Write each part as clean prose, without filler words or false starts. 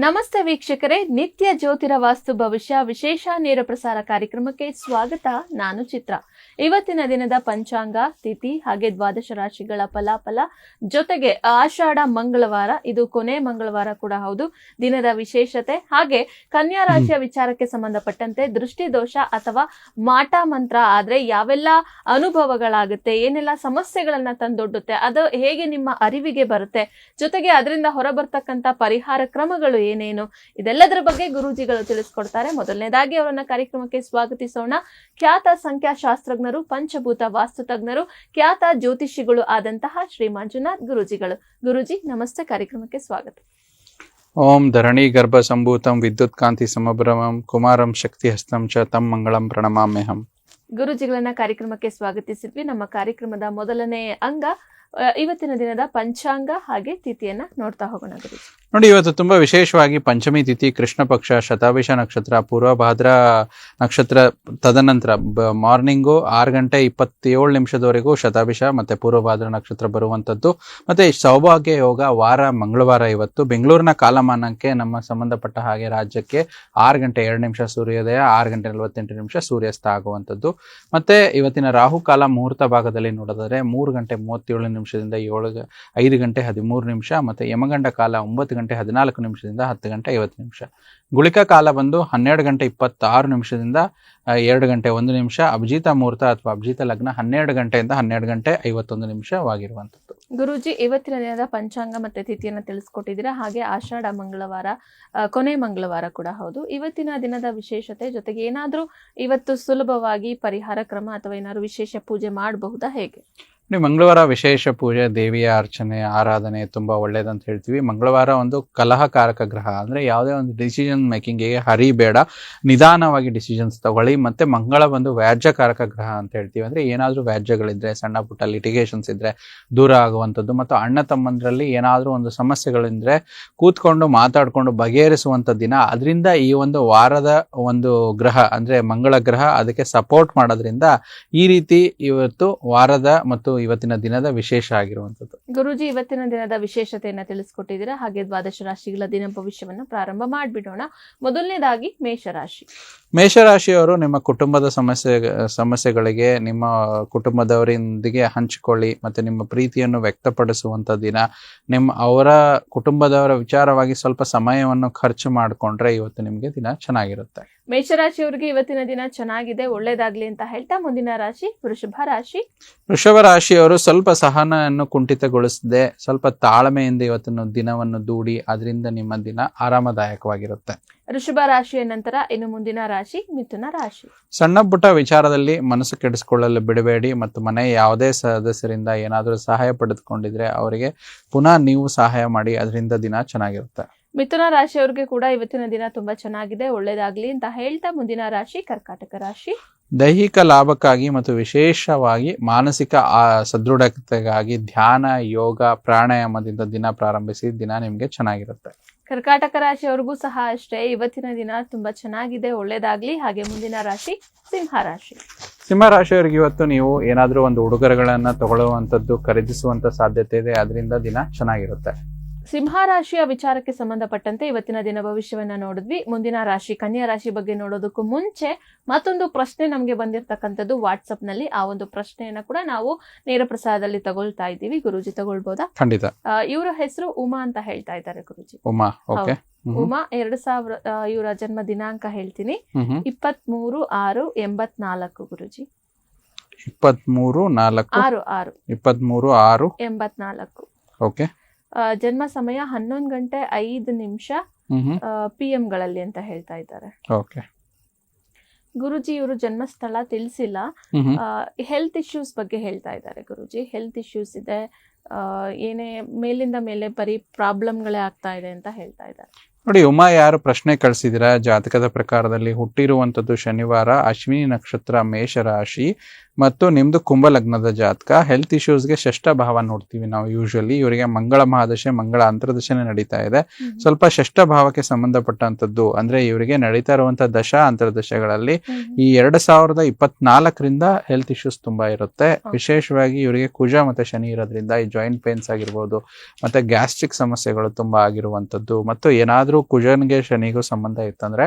ನಮಸ್ತೆ ವೀಕ್ಷಕರೇ, ನಿತ್ಯ ಜ್ಯೋತಿರ ವಾಸ್ತು ಭವಿಷ್ಯ ವಿಶೇಷ ನೇರ ಪ್ರಸಾರ ಕಾರ್ಯಕ್ರಮಕ್ಕೆ ಸ್ವಾಗತ. ನಾನು ಚಿತ್ರ. ಇವತ್ತಿನ ದಿನದ ಪಂಚಾಂಗ, ತಿಥಿ ಹಾಗೆ ದ್ವಾದಶ ರಾಶಿಗಳ ಫಲಾಫಲ ಜೊತೆಗೆ ಆಷಾಢ ಮಂಗಳವಾರ, ಇದು ಕೊನೆ ಮಂಗಳವಾರ ಕೂಡ ಹೌದು, ದಿನದ ವಿಶೇಷತೆ ಹಾಗೆ ಕನ್ಯಾ ರಾಶಿಯ ವಿಚಾರಕ್ಕೆ ಸಂಬಂಧಪಟ್ಟಂತೆ ದೃಷ್ಟಿ ದೋಷ ಅಥವಾ ಮಾಟ ಮಂತ್ರ ಆದ್ರೆ ಯಾವೆಲ್ಲ ಅನುಭವಗಳಾಗುತ್ತೆ, ಏನೆಲ್ಲ ಸಮಸ್ಯೆಗಳನ್ನ ತಂದೊಡ್ಡುತ್ತೆ, ಅದು ಹೇಗೆ ನಿಮ್ಮ ಅರಿವಿಗೆ ಬರುತ್ತೆ, ಜೊತೆಗೆ ಅದರಿಂದ ಹೊರಬರ್ತಕ್ಕಂಥ ಪರಿಹಾರ ಕ್ರಮಗಳು ಏನೇನು, ಇದೆಲ್ಲದರ ಬಗ್ಗೆ ಗುರೂಜಿಗಳು ತಿಳಿಸ್ಕೊಡ್ತಾರೆ. ಮೊದಲನೇದಾಗಿ ಅವರನ್ನ ಕಾರ್ಯಕ್ರಮಕ್ಕೆ ಸ್ವಾಗತಿಸೋಣ. ಖ್ಯಾತ ಸಂಖ್ಯಾಶಾಸ್ತ್ರಜ್ಞರು, ಪಂಚಭೂತ ವಾಸ್ತು ತಜ್ಞರು, ಖ್ಯಾತ ಜ್ಯೋತಿಷಿಗಳು ಆದಂತಹ ಶ್ರೀ ಮಂಜುನಾಥ್ ಗುರೂಜಿಗಳು. ಗುರೂಜಿ ನಮಸ್ತೆ, ಕಾರ್ಯಕ್ರಮಕ್ಕೆ ಸ್ವಾಗತ. ಓಂ ಧರಣಿ ಗರ್ಭ ಸಂಭೂತಂ ವಿದ್ಯುತ್ ಕಾಂತಿ ಸಮಭ್ರಮಂ ಕುಮಾರಂ ಶಕ್ತಿ ಹಸ್ತಂ ಚ ತಂ ಮಂಗಳಂ ಪ್ರಣಮಾಮ್ಯಹಂ. ಗುರೂಜಿಗಳನ್ನ ಕಾರ್ಯಕ್ರಮಕ್ಕೆ ಸ್ವಾಗತಿಸಿದ್ವಿ. ನಮ್ಮ ಕಾರ್ಯಕ್ರಮದ ಮೊದಲನೇ ಅಂಗ ಇವತ್ತಿನ ದಿನದ ಪಂಚಾಂಗ ಹಾಗೆ ತಿಥಿಯನ್ನ ನೋಡ್ತಾ ಹೋಗೋಣ ಗುರೂಜಿ. ನೋಡಿ, ಇವತ್ತು ತುಂಬಾ ವಿಶೇಷವಾಗಿ ಪಂಚಮಿ ತಿಥಿ, ಕೃಷ್ಣ ಪಕ್ಷ, ಶತಾಭಿಷ ನಕ್ಷತ್ರ, ಪೂರ್ವಭಾದ್ರ ನಕ್ಷತ್ರ, ತದನಂತರ ಮಾರ್ನಿಂಗು 6:27 ಶತಾಭಿಷ ಮತ್ತೆ ಪೂರ್ವಭಾದ್ರ ನಕ್ಷತ್ರ ಬರುವಂತದ್ದು. ಮತ್ತೆ ಸೌಭಾಗ್ಯ ಯೋಗ ವಾರ ಮಂಗಳವಾರ. ಇವತ್ತು ಬೆಂಗಳೂರಿನ ಕಾಲಮಾನಕ್ಕೆ ನಮ್ಮ ಸಂಬಂಧಪಟ್ಟ ಹಾಗೆ ರಾಜ್ಯಕ್ಕೆ 6:02 ಸೂರ್ಯೋದಯ, 6:48 ಸೂರ್ಯಾಸ್ತ ಆಗುವಂಥದ್ದು. ಮತ್ತೆ ಇವತ್ತಿನ ರಾಹುಕಾಲ ಮುಹೂರ್ತ ಭಾಗದಲ್ಲಿ ನೋಡಿದರೆ 3:37 5:13 ಮತ್ತೆ ಯಮಗಂಡ ಕಾಲ 9:14 10:50. ಗುಳಿಕ ಕಾಲ ಬಂದು 12:26 2:01. ಅಭಿಜಿತ ಮುಹೂರ್ತ ಅಥವಾ ಅಭಿಜಿತ ಲಗ್ನ 12 12:51 ಗುರೂಜಿ, ಇವತ್ತಿನ ದಿನದ ಪಂಚಾಂಗ ಮತ್ತೆ ತಿಥಿಯನ್ನ ತಿಳಿಸ್ಕೊಟ್ಟಿದ್ದೀರಾ. ಹಾಗೆ ಆಷಾಢ ಮಂಗಳವಾರ ಕೊನೆ ಮಂಗಳವಾರ ಕೂಡ ಹೌದು. ಇವತ್ತಿನ ದಿನದ ವಿಶೇಷತೆ ಜೊತೆಗೆ ಏನಾದ್ರೂ ಇವತ್ತು ಸುಲಭವಾಗಿ ಪರಿಹಾರ ಕ್ರಮ ಅಥವಾ ಏನಾದ್ರು ವಿಶೇಷ ಪೂಜೆ ಮಾಡಬಹುದಾ, ಹೇಗೆ? ಮಂಗಳವಾರ ವಿಶೇಷ ಪೂಜೆ, ದೇವಿಯ ಅರ್ಚನೆ, ಆರಾಧನೆ ತುಂಬಾ ಒಳ್ಳೇದಂತ ಹೇಳ್ತೀವಿ. ಮಂಗಳವಾರ ಒಂದು ಕಲಹಕಾರಕ ಗ್ರಹ, ಅಂದ್ರೆ ಯಾವುದೇ ಒಂದು ಡಿಸಿಷನ್ ಮೇಕಿಂಗ್ಗೆ ಹರಿಬೇಡ, ನಿಧಾನವಾಗಿ ಡಿಸಿಷನ್ಸ್ ತಗೊಳ್ಳಿ. ಮತ್ತೆ ಮಂಗಳ ಒಂದು ವ್ಯಾಜ್ಯಕಾರಕ ಗ್ರಹ ಅಂತ ಹೇಳ್ತೀವಿ. ಅಂದ್ರೆ ಏನಾದ್ರೂ ವ್ಯಾಜ್ಯಗಳಿದ್ರೆ, ಸಣ್ಣ ಪುಟ್ಟ ಲಿಟಿಗೇಷನ್ಸ್ ಇದ್ರೆ ದೂರ ಆಗುವಂಥದ್ದು. ಮತ್ತು ಅಣ್ಣ ತಮ್ಮಂದ್ರಲ್ಲಿ ಏನಾದ್ರೂ ಒಂದು ಸಮಸ್ಯೆಗಳಿದ್ರೆ ಕೂತ್ಕೊಂಡು ಮಾತಾಡ್ಕೊಂಡು ಬಗೆಹರಿಸುವಂತ ದಿನ. ಅದರಿಂದ ಈ ಒಂದು ವಾರದ ಒಂದು ಗ್ರಹ ಅಂದ್ರೆ ಮಂಗಳ ಗ್ರಹ ಅದಕ್ಕೆ ಸಪೋರ್ಟ್ ಮಾಡೋದ್ರಿಂದ ಈ ರೀತಿ ಇವತ್ತು ವಾರದ ಮತ್ತು ಇವತ್ತಿನ ದಿನದ ವಿಶೇಷ ಆಗಿರುವಂತದ್ದು. ಗುರೂಜಿ, ಇವತ್ತಿನ ದಿನದ ವಿಶೇಷತೆಯನ್ನ ತಿಳಿಸ್ಕೊಟ್ಟಿದ್ದೀರಾ. ಹಾಗೆ ದ್ವಾದಶ ರಾಶಿಗಳ ದಿನ ಭವಿಷ್ಯವನ್ನ ಪ್ರಾರಂಭ ಮಾಡ್ಬಿಡೋಣ. ಮೊದಲನೇದಾಗಿ ಮೇಷರಾಶಿಯವರು ನಿಮ್ಮ ಕುಟುಂಬದ ಸಮಸ್ಯೆಗಳಿಗೆ ನಿಮ್ಮ ಕುಟುಂಬದವರೊಂದಿಗೆ ಹಂಚಿಕೊಳ್ಳಿ. ಮತ್ತೆ ನಿಮ್ಮ ಪ್ರೀತಿಯನ್ನು ವ್ಯಕ್ತಪಡಿಸುವಂತ ದಿನ. ಅವರ ಕುಟುಂಬದವರ ವಿಚಾರವಾಗಿ ಸ್ವಲ್ಪ ಸಮಯವನ್ನು ಖರ್ಚು ಮಾಡಿಕೊಂಡ್ರೆ ಇವತ್ತು ನಿಮ್ಗೆ ದಿನ ಚೆನ್ನಾಗಿರುತ್ತೆ. ಮೇಷರಾಶಿಯವರಿಗೆ ಇವತ್ತಿನ ದಿನ ಚೆನ್ನಾಗಿದೆ, ಒಳ್ಳೇದಾಗ್ಲಿ ಅಂತ ಹೇಳ್ತಾ ಮುಂದಿನ ರಾಶಿ ವೃಷಭ ರಾಶಿಯವರು ಸ್ವಲ್ಪ ಸಹನವನ್ನು ಕುಂಠಿತಗೊಳಿಸದೆ ಸ್ವಲ್ಪ ತಾಳ್ಮೆಯಿಂದ ಇವತ್ತಿನ ದಿನವನ್ನು ದೂಡಿ, ಅದರಿಂದ ನಿಮ್ಮ ದಿನ ಆರಾಮದಾಯಕವಾಗಿರುತ್ತೆ. ವೃಷಭ ರಾಶಿಯ ನಂತರ ಇನ್ನು ಮುಂದಿನ ರಾಶಿ ಮಿಥುನ ರಾಶಿ. ಸಣ್ಣ ಪುಟ್ಟ ವಿಚಾರದಲ್ಲಿ ಮನಸ್ಸು ಕೆಡಿಸಿಕೊಳ್ಳಲು ಬಿಡಬೇಡಿ. ಮತ್ತು ಮನೆಯ ಯಾವುದೇ ಸದಸ್ಯರಿಂದ ಏನಾದರೂ ಸಹಾಯ ಪಡೆದುಕೊಂಡಿದ್ರೆ ಅವರಿಗೆ ಪುನಃ ನೀವು ಸಹಾಯ ಮಾಡಿ, ಅದರಿಂದ ದಿನ ಚೆನ್ನಾಗಿರುತ್ತೆ. ಮಿಥುನ ರಾಶಿಯವರಿಗೆ ಕೂಡ ಇವತ್ತಿನ ದಿನ ತುಂಬಾ ಚೆನ್ನಾಗಿದೆ, ಒಳ್ಳೇದಾಗ್ಲಿ ಅಂತ ಹೇಳ್ತಾ ಮುಂದಿನ ರಾಶಿ ಕರ್ಕಾಟಕ ರಾಶಿ. ದೈಹಿಕ ಲಾಭಕ್ಕಾಗಿ ಮತ್ತು ವಿಶೇಷವಾಗಿ ಮಾನಸಿಕ ಸದೃಢತೆಗಾಗಿ ಧ್ಯಾನ, ಯೋಗ, ಪ್ರಾಣಾಯಾಮದಿಂದ ದಿನ ಪ್ರಾರಂಭಿಸಿ, ದಿನ ನಿಮ್ಗೆ ಚೆನ್ನಾಗಿರುತ್ತೆ. ಕರ್ಕಾಟಕ ರಾಶಿಯವರಿಗೂ ಸಹ ಅಷ್ಟೇ, ಇವತ್ತಿನ ದಿನ ತುಂಬಾ ಚೆನ್ನಾಗಿದೆ, ಒಳ್ಳೇದಾಗ್ಲಿ. ಹಾಗೆ ಮುಂದಿನ ರಾಶಿ ಸಿಂಹರಾಶಿಯವರಿಗೆ ಇವತ್ತು ನೀವು ಏನಾದ್ರೂ ಒಂದು ಉಡುಗೊರೆಗಳನ್ನ ತಗೊಳ್ಳುವಂತದ್ದು, ಖರೀದಿಸುವಂತ ಸಾಧ್ಯತೆ ಇದೆ, ಅದರಿಂದ ದಿನ ಚೆನ್ನಾಗಿರುತ್ತೆ. ಸಿಂಹರಾಶಿಯ ವಿಚಾರಕ್ಕೆ ಸಂಬಂಧಪಟ್ಟಂತೆ ಇವತ್ತಿನ ದಿನ ಭವಿಷ್ಯವನ್ನ ನೋಡಿದ್ವಿ. ಮುಂದಿನ ರಾಶಿ ಕನ್ಯಾ ರಾಶಿ ಬಗ್ಗೆ ನೋಡೋದಕ್ಕೂ ಮುಂಚೆ ಮತ್ತೊಂದು ಪ್ರಶ್ನೆ ನಮ್ಗೆ ಬಂದಿರತಕ್ಕಂಥದ್ದು ವಾಟ್ಸಪ್ ನಲ್ಲಿ. ಆ ಒಂದು ಪ್ರಶ್ನೆಯನ್ನ ಕೂಡ ನಾವು ನೇರ ಪ್ರಸಾರದಲ್ಲಿ ತಗೊಳ್ತಾ ಇದ್ದೀವಿ. ಗುರೂಜಿ ತಗೊಳ್ಬೋದಾ? ಖಂಡಿತ. ಇವರ ಹೆಸರು ಉಮಾ ಅಂತ ಹೇಳ್ತಾ ಇದ್ದಾರೆ ಗುರೂಜಿ. ಉಮಾ 2000 ಇವರ ಜನ್ಮ ದಿನಾಂಕ ಹೇಳ್ತೀನಿ, 23/6/84 ಗುರೂಜಿ. 23/6/84. ಓಕೆ. ಜನ್ಮ ಸಮಯ 11:05 PM ಗಳಲ್ಲಿ ಅಂತ ಹೇಳ್ತಾ ಇದ್ದಾರೆ. ಗುರುಜಿ ಇವರು ಜನ್ಮಸ್ಥಳ ತಿಳಿಸಿಲ್ಲ. ಹೆಲ್ತ್ ಇಶ್ಯೂಸ್ ಬಗ್ಗೆ ಹೇಳ್ತಾ ಇದ್ದಾರೆ ಗುರುಜಿ. ಹೆಲ್ತ್ ಇಶ್ಯೂಸ್ ಇದೆ, ಏನೇ ಮೇಲಿಂದ ಮೇಲೆ ಬರೀ ಪ್ರಾಬ್ಲಮ್ಗಳೇ ಆಗ್ತಾ ಇದೆ ಅಂತ ಹೇಳ್ತಾ ಇದ್ದಾರೆ. ನೋಡಿ, ಉಮಾ ಯಾರು ಪ್ರಶ್ನೆ ಕಳಿಸಿದಿರಾ, ಜಾತಕದ ಪ್ರಕಾರದಲ್ಲಿ ಹುಟ್ಟಿರುವಂತದ್ದು ಶನಿವಾರ, ಅಶ್ವಿನಿ ನಕ್ಷತ್ರ, ಮೇಷರಾಶಿ ಮತ್ತು ನಿಮ್ದು ಕುಂಭ ಲಗ್ನದ ಜಾತಕ. ಹೆಲ್ತ್ ಇಶ್ಯೂಸ್ಗೆ ಷಷ್ಠ ಭಾವ ನೋಡ್ತೀವಿ ನಾವು ಯೂಶಲಿ. ಇವರಿಗೆ ಮಂಗಳ ಮಹಾದಶೆ, ಮಂಗಳ ಅಂತರ್ದಶನೆ ನಡೀತಾ ಇದೆ. ಸ್ವಲ್ಪ ಷಷ್ಠ ಭಾವಕ್ಕೆ ಸಂಬಂಧಪಟ್ಟಂತದ್ದು ಅಂದ್ರೆ ಇವರಿಗೆ ನಡೀತಾ ಇರುವಂತಹ ದಶ ಅಂತರ್ದಶೆಗಳಲ್ಲಿ ಈ 2024ರಿಂದ ಹೆಲ್ತ್ ಇಶ್ಯೂಸ್ ತುಂಬಾ ಇರುತ್ತೆ. ವಿಶೇಷವಾಗಿ ಇವರಿಗೆ ಕುಜ ಮತ್ತೆ ಶನಿ ಇರೋದ್ರಿಂದ ಈ ಜಾಯಿಂಟ್ ಪೇನ್ಸ್ ಆಗಿರ್ಬೋದು, ಮತ್ತೆ ಗ್ಯಾಸ್ಟ್ರಿಕ್ ಸಮಸ್ಯೆಗಳು ತುಂಬಾ ಆಗಿರುವಂತದ್ದು, ಮತ್ತು ಏನಾದ್ರೂ ಕುಜನ್ಗೆ ಶನಿಗೂ ಸಂಬಂಧ ಇತ್ತಂದ್ರೆ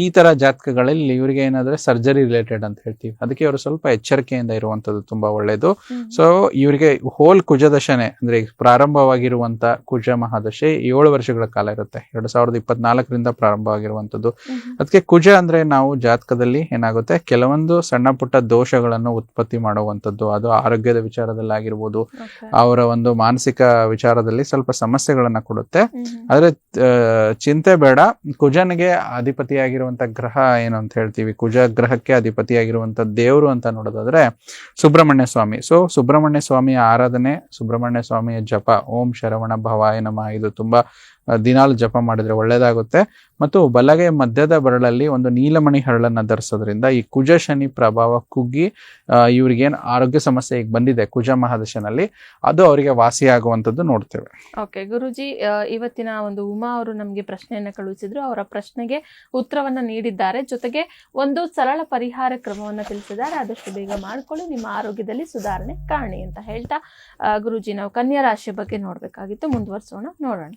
ಈ ತರ ಜಾತಕಗಳಲ್ಲಿ ಇವರಿಗೆ ಏನಾದ್ರೆ ಸರ್ಜರಿ ರಿಲೇಟೆಡ್ ಅಂತ ಹೇಳ್ತೀವಿ. ಅದಕ್ಕೆ ಇವರು ಸ್ವಲ್ಪ ಎಚ್ಚರಿಕೆಯಿಂದ ಇರುವಂತದ್ದು ತುಂಬಾ ಒಳ್ಳೇದು. ಸೊ ಇವರಿಗೆ ಹೋಲ್ ಕುಜ ದಶನೆ ಅಂದ್ರೆ ಪ್ರಾರಂಭವಾಗಿರುವಂತ ಕುಜ ಮಹಾದಶೆ 7 ವರ್ಷಗಳ ಕಾಲ ಇರುತ್ತೆ. 2024ರಿಂದ ಪ್ರಾರಂಭವಾಗಿರುವಂತದ್ದು. ಅದಕ್ಕೆ ಕುಜ ಅಂದ್ರೆ ನಾವು ಜಾತಕದಲ್ಲಿ ಏನಾಗುತ್ತೆ, ಕೆಲವೊಂದು ಸಣ್ಣ ಪುಟ್ಟ ದೋಷಗಳನ್ನು ಉತ್ಪತ್ತಿ ಮಾಡುವಂತದ್ದು. ಅದು ಆರೋಗ್ಯದ ವಿಚಾರದಲ್ಲಿ ಆಗಿರ್ಬೋದು, ಅವರ ಒಂದು ಮಾನಸಿಕ ವಿಚಾರದಲ್ಲಿ ಸ್ವಲ್ಪ ಸಮಸ್ಯೆಗಳನ್ನ ಕೊಡುತ್ತೆ. ಆದ್ರೆ ಚಿಂತೆ ಬೇಡ. ಕುಜನಿಗೆ ಅಧಿಪತಿಯಾಗಿರುವಂತ ಗ್ರಹ ಏನು ಅಂತ ಹೇಳ್ತೀವಿ, ಕುಜ ಗ್ರಹಕ್ಕೆ ಅಧಿಪತಿಯಾಗಿರುವಂತ ದೇವರು ಅಂತ ನೋಡೋದಾದ್ರೆ ಸುಬ್ರಹ್ಮಣ್ಯ ಸ್ವಾಮಿ. ಸೊ ಸುಬ್ರಹ್ಮಣ್ಯ ಸ್ವಾಮಿಯ ಆರಾಧನೆ, ಸುಬ್ರಹ್ಮಣ್ಯ ಸ್ವಾಮಿಯ ಜಪ, ಓಂ ಶರವಣ ಭವಾಯ ನಮಃ, ಇದು ತುಂಬಾ ದಿನಾಲು ಜಪ ಮಾಡಿದ್ರೆ ಒಳ್ಳೇದಾಗುತ್ತೆ. ಮತ್ತು ಬಲಗೈ ಮಧ್ಯದ ಬೆರಳಲ್ಲಿ ಒಂದು ನೀಲಮಣಿ ಹರಳನ್ನ ಧರಿಸೋದ್ರಿಂದ ಈ ಕುಜ ಶನಿ ಪ್ರಭಾವ ಕುಗ್ಗಿ ಇವ್ರಿಗೇನು ಆರೋಗ್ಯ ಸಮಸ್ಯೆ ಈಗ ಬಂದಿದೆ ಕುಜ ಮಹಾದಶನಲ್ಲಿ, ಅದು ಅವರಿಗೆ ವಾಸಿಯಾಗುವಂತದ್ದು ನೋಡ್ತೇವೆ. ಓಕೆ ಗುರುಜಿ, ಇವತ್ತಿನ ಒಂದು ಉಮಾ ಅವರು ನಮ್ಗೆ ಪ್ರಶ್ನೆಯನ್ನ ಕಳುಹಿಸಿದ್ರು. ಅವರ ಪ್ರಶ್ನೆಗೆ ಉತ್ತರವನ್ನ ನೀಡಿದ್ದಾರೆ, ಜೊತೆಗೆ ಒಂದು ಸರಳ ಪರಿಹಾರ ಕ್ರಮವನ್ನ ತಿಳಿಸಿದ್ದಾರೆ. ಆದಷ್ಟು ಬೇಗ ಮಾಡ್ಕೊಳ್ಳಿ, ನಿಮ್ಮ ಆರೋಗ್ಯದಲ್ಲಿ ಸುಧಾರಣೆ ಕಾಣಿ ಅಂತ ಹೇಳ್ತಾ ಗುರುಜಿ, ನಾವು ಕನ್ಯಾ ರಾಶಿಯ ಬಗ್ಗೆ ನೋಡ್ಬೇಕಾಗಿತ್ತು, ಮುಂದುವರಿಸೋಣ, ನೋಡೋಣ.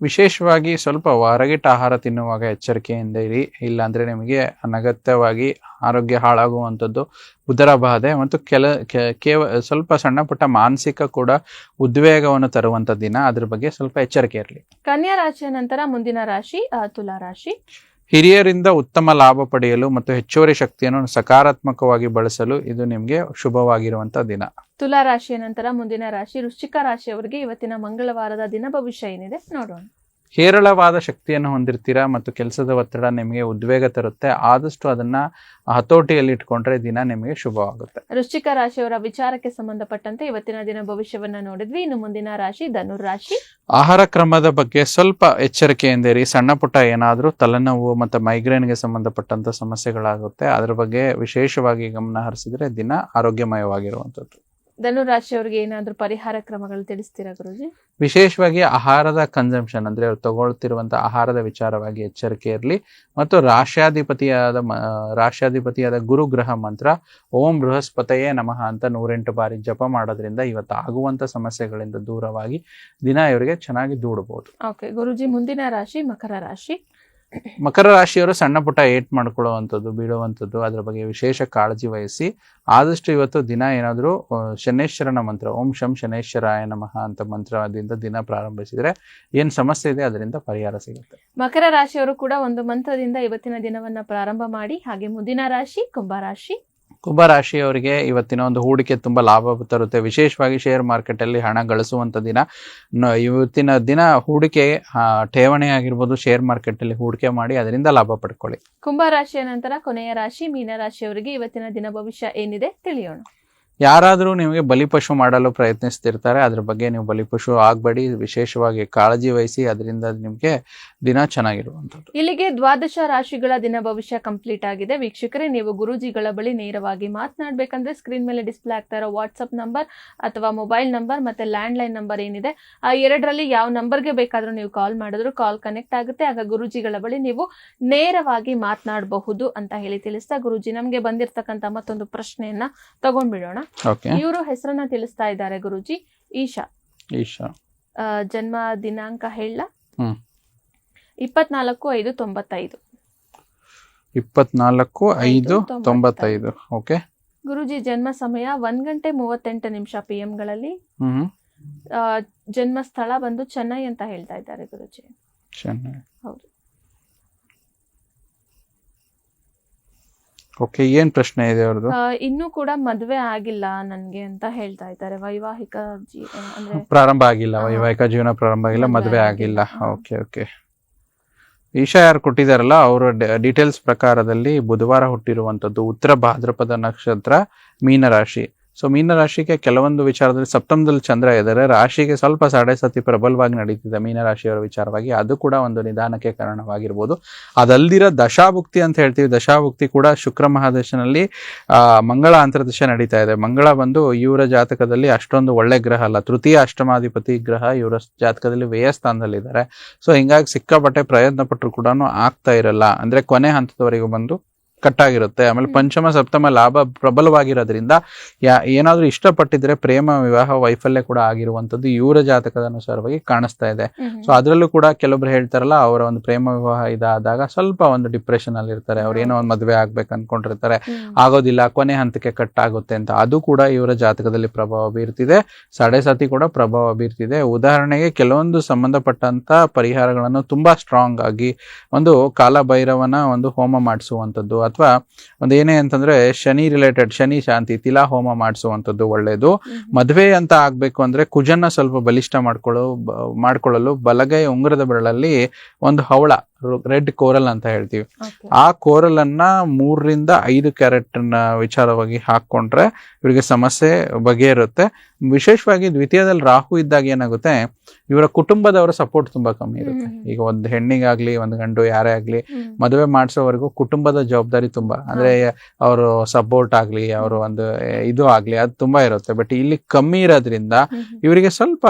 ವಿಶೇಷವಾಗಿ ಸ್ವಲ್ಪ ಹೊರಗಿಟ್ಟ ಆಹಾರ ತಿನ್ನುವಾಗ ಎಚ್ಚರಿಕೆಯಿಂದ ಇರಿ, ಇಲ್ಲಾಂದ್ರೆ ನಿಮಗೆ ಅನಗತ್ಯವಾಗಿ ಆರೋಗ್ಯ ಹಾಳಾಗುವಂಥದ್ದು, ಉದರ ಬಾಧೆ ಮತ್ತು ಸ್ವಲ್ಪ ಸಣ್ಣ ಪುಟ್ಟ ಮಾನಸಿಕ ಕೂಡ ಉದ್ವೇಗವನ್ನು ತರುವಂತ ದಿನ. ಅದ್ರ ಬಗ್ಗೆ ಸ್ವಲ್ಪ ಎಚ್ಚರಿಕೆ ಇರಲಿ. ಕನ್ಯಾ ರಾಶಿಯ ನಂತರ ಮುಂದಿನ ರಾಶಿ ತುಲಾ ರಾಶಿ. ಹಿರಿಯರಿಂದ ಉತ್ತಮ ಲಾಭ ಪಡೆಯಲು ಮತ್ತು ಹೆಚ್ಚುವರಿ ಶಕ್ತಿಯನ್ನು ಸಕಾರಾತ್ಮಕವಾಗಿ ಬಳಸಲು ಇದು ನಿಮ್ಗೆ ಶುಭವಾಗಿರುವಂತ ದಿನ. ತುಲಾ ರಾಶಿಯ ನಂತರ ಮುಂದಿನ ರಾಶಿ ವೃಶ್ಚಿಕ ರಾಶಿಯವರಿಗೆ ಇವತ್ತಿನ ಮಂಗಳವಾರದ ದಿನ ಭವಿಷ್ಯ ಏನಿದೆ ನೋಡೋಣ. ಹೇರಳವಾದ ಶಕ್ತಿಯನ್ನು ಹೊಂದಿರ್ತೀರಾ ಮತ್ತು ಕೆಲಸದ ಒತ್ತಡ ನಿಮಗೆ ಉದ್ವೇಗ ತರುತ್ತೆ. ಆದಷ್ಟು ಅದನ್ನ ಹತೋಟಿಯಲ್ಲಿ ಇಟ್ಕೊಂಡ್ರೆ ದಿನ ನಿಮಗೆ ಶುಭವಾಗುತ್ತೆ. ವೃಶ್ಚಿಕ ರಾಶಿಯವರ ವಿಚಾರಕ್ಕೆ ಸಂಬಂಧಪಟ್ಟಂತೆ ಇವತ್ತಿನ ದಿನ ಭವಿಷ್ಯವನ್ನ ನೋಡಿದ್ವಿ. ಇನ್ನು ಮುಂದಿನ ರಾಶಿ ಧನುರ್ ರಾಶಿ. ಆಹಾರ ಕ್ರಮದ ಬಗ್ಗೆ ಸ್ವಲ್ಪ ಎಚ್ಚರಿಕೆಯಿಂದ ಇರಿ. ಸಣ್ಣ ಪುಟ್ಟ ಏನಾದ್ರೂ ತಲೆನೋವು ಮತ್ತು ಮೈಗ್ರೇನ್ಗೆ ಸಂಬಂಧಪಟ್ಟಂತ ಸಮಸ್ಯೆಗಳಾಗುತ್ತೆ. ಅದ್ರ ಬಗ್ಗೆ ವಿಶೇಷವಾಗಿ ಗಮನ ಹರಿಸಿದ್ರೆ ದಿನ ಆರೋಗ್ಯಮಯವಾಗಿರುವಂತದ್ದು. ಧನುರ್ ರಾಶಿಯವರಿಗೆ ಏನಾದ್ರೂ ಪರಿಹಾರ ಕ್ರಮಗಳು ತಿಳಿಸ್ತೀರಾ ಗುರುಜಿ? ವಿಶೇಷವಾಗಿ ಆಹಾರದ ಕನ್ಸಂಪ್ಷನ್ ಅಂದ್ರೆ ಅವ್ರು ತಗೊಳ್ತಿರುವಂತ ಆಹಾರದ ವಿಚಾರವಾಗಿ ಎಚ್ಚರಿಕೆ ಇರಲಿ. ಮತ್ತು ರಾಶ್ಯಾಧಿಪತಿಯಾದ ಗುರು ಗ್ರಹ ಮಂತ್ರ ಓಂ ಬೃಹಸ್ಪತಯೇ ನಮಃ ಅಂತ 108 ಬಾರಿ ಜಪ ಮಾಡೋದ್ರಿಂದ ಇವತ್ತು ಆಗುವಂತ ಸಮಸ್ಯೆಗಳಿಂದ ದೂರವಾಗಿ ದಿನ ಇವರಿಗೆ ಚೆನ್ನಾಗಿ ದೂಡಬಹುದು. ಓಕೆ ಗುರುಜಿ, ಮುಂದಿನ ರಾಶಿ ಮಕರ ರಾಶಿ. ಮಕರ ರಾಶಿಯವರು ಸಣ್ಣ ಪುಟ್ಟ ಏಟ್ ಮಾಡ್ಕೊಳ್ಳುವಂಥದ್ದು, ಬೀಳುವಂಥದ್ದು, ಅದ್ರ ಬಗ್ಗೆ ವಿಶೇಷ ಕಾಳಜಿ ವಹಿಸಿ. ಆದಷ್ಟು ಇವತ್ತು ದಿನ ಏನಾದರೂ ಶನೇಶ್ವರನ ಮಂತ್ರ ಓಂ ಶಂ ಶನೇಶ್ವರಾಯ ನಮಃ ಅಂತ ಮಂತ್ರದಿಂದ ದಿನ ಪ್ರಾರಂಭಿಸಿದ್ರೆ ಏನ್ ಸಮಸ್ಯೆ ಇದೆ ಅದರಿಂದ ಪರಿಹಾರ ಸಿಗುತ್ತೆ. ಮಕರ ರಾಶಿಯವರು ಕೂಡ ಒಂದು ಮಂತ್ರದಿಂದ ಇವತ್ತಿನ ದಿನವನ್ನ ಪ್ರಾರಂಭ ಮಾಡಿ. ಹಾಗೆ ಮುಂದಿನ ರಾಶಿ ಕುಂಭರಾಶಿ. ಕುಂಭರಾಶಿಯವರಿಗೆ ಇವತ್ತಿನ ಒಂದು ಹೂಡಿಕೆ ತುಂಬಾ ಲಾಭ ತರುತ್ತೆ. ವಿಶೇಷವಾಗಿ ಶೇರ್ ಮಾರ್ಕೆಟ್ ಅಲ್ಲಿ ಹಣ ಗಳಿಸುವಂತ ದಿನ. ಇವತ್ತಿನ ದಿನ ಹೂಡಿಕೆ, ಠೇವಣಿ ಆಗಿರ್ಬೋದು, ಶೇರ್ ಮಾರ್ಕೆಟ್ ಅಲ್ಲಿ ಹೂಡಿಕೆ ಮಾಡಿ ಅದರಿಂದ ಲಾಭ ಪಡ್ಕೊಳ್ಳಿ. ಕುಂಭರಾಶಿಯ ನಂತರ ಕೊನೆಯ ರಾಶಿ ಮೀನರಾಶಿಯವರಿಗೆ ಇವತ್ತಿನ ದಿನ ಭವಿಷ್ಯ ಏನಿದೆ ತಿಳಿಯೋಣ. ಯಾರಾದರೂ ನಿಮಗೆ ಬಲಿಪಶು ಮಾಡಲು ಪ್ರಯತ್ನಿಸ್ತಿರ್ತಾರೆ, ಅದ್ರ ಬಗ್ಗೆ ನೀವು ಬಲಿಪಶು ಆಗ್ಬೇಡಿ. ವಿಶೇಷವಾಗಿ ಕಾಳಜಿ ವಹಿಸಿ, ಅದರಿಂದ ನಿಮ್ಗೆ ದಿನ ಚೆನ್ನಾಗಿರುವಂಥದ್ದು. ಇಲ್ಲಿಗೆ ದ್ವಾದಶ ರಾಶಿಗಳ ದಿನ ಭವಿಷ್ಯ ಕಂಪ್ಲೀಟ್ ಆಗಿದೆ. ವೀಕ್ಷಕರೇ, ನೀವು ಗುರೂಜಿಗಳ ಬಳಿ ನೇರವಾಗಿ ಮಾತನಾಡ್ಬೇಕಂದ್ರೆ ಸ್ಕ್ರೀನ್ ಮೇಲೆ ಡಿಸ್ಪ್ಲೇ ಆಗ್ತಾ ಇರೋ ವಾಟ್ಸ್ಆಪ್ ನಂಬರ್ ಅಥವಾ ಮೊಬೈಲ್ ನಂಬರ್ ಮತ್ತೆ ಲ್ಯಾಂಡ್ ಲೈನ್ ನಂಬರ್ ಏನಿದೆ, ಆ ಎರಡರಲ್ಲಿ ಯಾವ ನಂಬರ್ಗೆ ಬೇಕಾದ್ರೂ ನೀವು ಕಾಲ್ ಮಾಡಿದ್ರು ಕಾಲ್ ಕನೆಕ್ಟ್ ಆಗುತ್ತೆ. ಆಗ ಗುರೂಜಿಗಳ ಬಳಿ ನೀವು ನೇರವಾಗಿ ಮಾತನಾಡಬಹುದು ಅಂತ ಹೇಳಿ ತಿಳಿಸ್ತಾ, ಗುರೂಜಿ ನಮ್ಗೆ ಬಂದಿರತಕ್ಕಂತ ಮತ್ತೊಂದು ಪ್ರಶ್ನೆಯನ್ನ ತಗೊಂಡ್ಬಿಡೋಣ. ಇವರು ಹೆಸರನ್ನ ತಿಳಿಸ್ತಾ ಇದ್ದಾರೆ ಗುರೂಜಿ. ಈಶಾ. ಜನ್ಮ ದಿನಾಂಕ ಹೇಳ 24/5/95. 24/5/95. ಓಕೆ ಗುರೂಜಿ, ಜನ್ಮ ಸಮಯ 1:38 PM ಗಳಲ್ಲಿ. ಜನ್ಮ ಸ್ಥಳ ಬಂದು ಚೆನ್ನೈ ಅಂತ ಹೇಳ್ತಾ ಇದ್ದಾರೆ ಗುರೂಜಿ. ಚೆನ್ನೈ. ಹೌದು. ಓಕೆ, ಏನ್ ಪ್ರಶ್ನೆ ಇದೆ ಅವ್ರದ್ದು? ಇನ್ನೂ ಕೂಡ ಮದ್ವೆ ಆಗಿಲ್ಲ ನನ್ಗೆ ಅಂತ ಹೇಳ್ತಾ ಇದ್ದಾರೆ. ವೈವಾಹಿಕ ಅಂದ್ರೆ ಪ್ರಾರಂಭ ಆಗಿಲ್ಲ, ವೈವಾಹಿಕ ಜೀವನ ಪ್ರಾರಂಭ ಆಗಿಲ್ಲ, ಮದ್ವೆ ಆಗಿಲ್ಲ. Okay okay. ಈಶಾ ಯಾರು ಕೊಟ್ಟಿದಾರಲ್ಲ ಅವರ ಡೀಟೇಲ್ಸ್ ಪ್ರಕಾರದಲ್ಲಿ ಬುಧವಾರ ಹುಟ್ಟಿರುವಂತದ್ದು, ಉತ್ತರ ಭಾದ್ರಪದ ನಕ್ಷತ್ರ, ಮೀನರಾಶಿ. ಸೊ ಮೀನರಾಶಿಗೆ ಕೆಲವೊಂದು ವಿಚಾರದಲ್ಲಿ ಸಪ್ತಮದಲ್ಲಿ ಚಂದ್ರ ಇದ್ದಾರೆ, ರಾಶಿಗೆ ಸ್ವಲ್ಪ ಸಾಡೆ ಸತಿ ಪ್ರಬಲವಾಗಿ ನಡೀತಿದೆ ಮೀನರಾಶಿಯವರ ವಿಚಾರವಾಗಿ, ಅದು ಕೂಡ ಒಂದು ನಿಧಾನಕ್ಕೆ ಕಾರಣವಾಗಿರ್ಬೋದು. ಅದಲ್ದಿರ ದಶಾಭುಕ್ತಿ ಅಂತ ಹೇಳ್ತೀವಿ, ದಶಾಭುಕ್ತಿ ಕೂಡ ಶುಕ್ರ ಮಹಾದಶನಲ್ಲಿ ಮಂಗಳ ಅಂತರ್ದಶ ನಡೀತಾ ಇದೆ. ಮಂಗಳ ಬಂದು ಇವರ ಜಾತಕದಲ್ಲಿ ಅಷ್ಟೊಂದು ಒಳ್ಳೆ ಗ್ರಹ ಅಲ್ಲ, ತೃತೀಯ ಅಷ್ಟಮಾಧಿಪತಿ ಗ್ರಹ ಇವರ ಜಾತಕದಲ್ಲಿ ವ್ಯಯ ಸ್ಥಾನದಲ್ಲಿದ್ದಾರೆ. ಸೊ ಹಿಂಗಾಗಿ ಸಿಕ್ಕಾಪಟ್ಟೆ ಪ್ರಯತ್ನ ಪಟ್ಟರು ಕೂಡ ಆಗ್ತಾ ಇರಲ್ಲ, ಅಂದ್ರೆ ಕೊನೆ ಹಂತದವರೆಗೂ ಬಂದು ಕಟ್ಟಾಗಿರುತ್ತೆ. ಆಮೇಲೆ ಪಂಚಮ ಸಪ್ತಮ ಲಾಭ ಪ್ರಬಲವಾಗಿರೋದ್ರಿಂದ ಏನಾದ್ರೂ ಇಷ್ಟಪಟ್ಟಿದ್ರೆ ಪ್ರೇಮ ವಿವಾಹ ವೈಫಲ್ಯ ಕೂಡ ಆಗಿರುವಂತದ್ದು ಇವರ ಜಾತಕದ ಅನುಸಾರವಾಗಿ ಕಾಣಿಸ್ತಾ ಇದೆ. ಸೊ ಅದ್ರಲ್ಲೂ ಕೂಡ ಕೆಲವೊಬ್ರು ಹೇಳ್ತಾರಲ್ಲ, ಅವರ ಒಂದು ಪ್ರೇಮ ವಿವಾಹ ಇದಾದಾಗ ಸ್ವಲ್ಪ ಒಂದು ಡಿಪ್ರೆಷನ್ ಅಲ್ಲಿ ಇರ್ತಾರೆ, ಅವ್ರು ಏನೋ ಒಂದು ಮದುವೆ ಆಗ್ಬೇಕು ಅನ್ಕೊಂಡಿರ್ತಾರೆ, ಆಗೋದಿಲ್ಲ, ಕೊನೆ ಹಂತಕ್ಕೆ ಕಟ್ ಆಗುತ್ತೆ ಅಂತ. ಅದು ಕೂಡ ಇವರ ಜಾತಕದಲ್ಲಿ ಪ್ರಭಾವ ಬೀರ್ತಿದೆ, ಸಾಡೆ ಸಾತಿ ಕೂಡ ಪ್ರಭಾವ ಬೀರ್ತಿದೆ. ಉದಾಹರಣೆಗೆ ಕೆಲವೊಂದು ಸಂಬಂಧಪಟ್ಟಂತ ಪರಿಹಾರಗಳನ್ನು ತುಂಬಾ ಸ್ಟ್ರಾಂಗ್ ಆಗಿ ಒಂದು ಕಾಲಭೈರವನ ಒಂದು ಹೋಮ ಮಾಡಿಸುವಂಥದ್ದು, ಅಥವಾ ಒಂದೇನೇ ಅಂತಂದ್ರೆ ಶನಿ ರಿಲೇಟೆಡ್ ಶನಿ ಶಾಂತಿ ತಿಲಾ ಹೋಮ ಮಾಡಿಸುವಂಥದ್ದು ಒಳ್ಳೇದು. ಮದುವೆ ಅಂತ ಆಗ್ಬೇಕು ಅಂದ್ರೆ ಕುಜನ್ನ ಸ್ವಲ್ಪ ಬಲಿಷ್ಠ ಮಾಡ್ಕೊಳ್ಳಲು ಬಲಗೈ ಉಂಗುರದ ಬೆರಳಲ್ಲಿ ಒಂದು ಹವಳ, ರೆಡ್ ಕೋರಲ್ ಅಂತ ಹೇಳ್ತೀವಿ, ಆ ಕೋರಲ್ ಅನ್ನ 3-5 ಕ್ಯಾರೆಟ್ ವಿಚಾರವಾಗಿ ಹಾಕೊಂಡ್ರೆ ಇವರಿಗೆ ಸಮಸ್ಯೆ ಬಗೆಯಿರುತ್ತೆ. ವಿಶೇಷವಾಗಿ ದ್ವಿತೀಯದಲ್ಲಿ ರಾಹು ಇದ್ದಾಗ ಏನಾಗುತ್ತೆ, ಇವರ ಕುಟುಂಬದವರ ಸಪೋರ್ಟ್ ತುಂಬಾ ಕಮ್ಮಿ ಇರುತ್ತೆ. ಈಗ ಒಂದು ಹೆಣ್ಣಿಗಾಗ್ಲಿ ಒಂದು ಗಂಡು ಯಾರೇ ಆಗ್ಲಿ ಮದುವೆ ಮಾಡಿಸೋವರೆಗೂ ಕುಟುಂಬದ ಜವಾಬ್ದಾರಿ ತುಂಬಾ, ಅಂದ್ರೆ ಅವರು ಸಪೋರ್ಟ್ ಆಗ್ಲಿ ಅವರು ಒಂದು ಇದು ಆಗ್ಲಿ ಅದು ತುಂಬಾ ಇರುತ್ತೆ. ಬಟ್ ಇಲ್ಲಿ ಕಮ್ಮಿ ಇರೋದ್ರಿಂದ ಇವರಿಗೆ ಸ್ವಲ್ಪ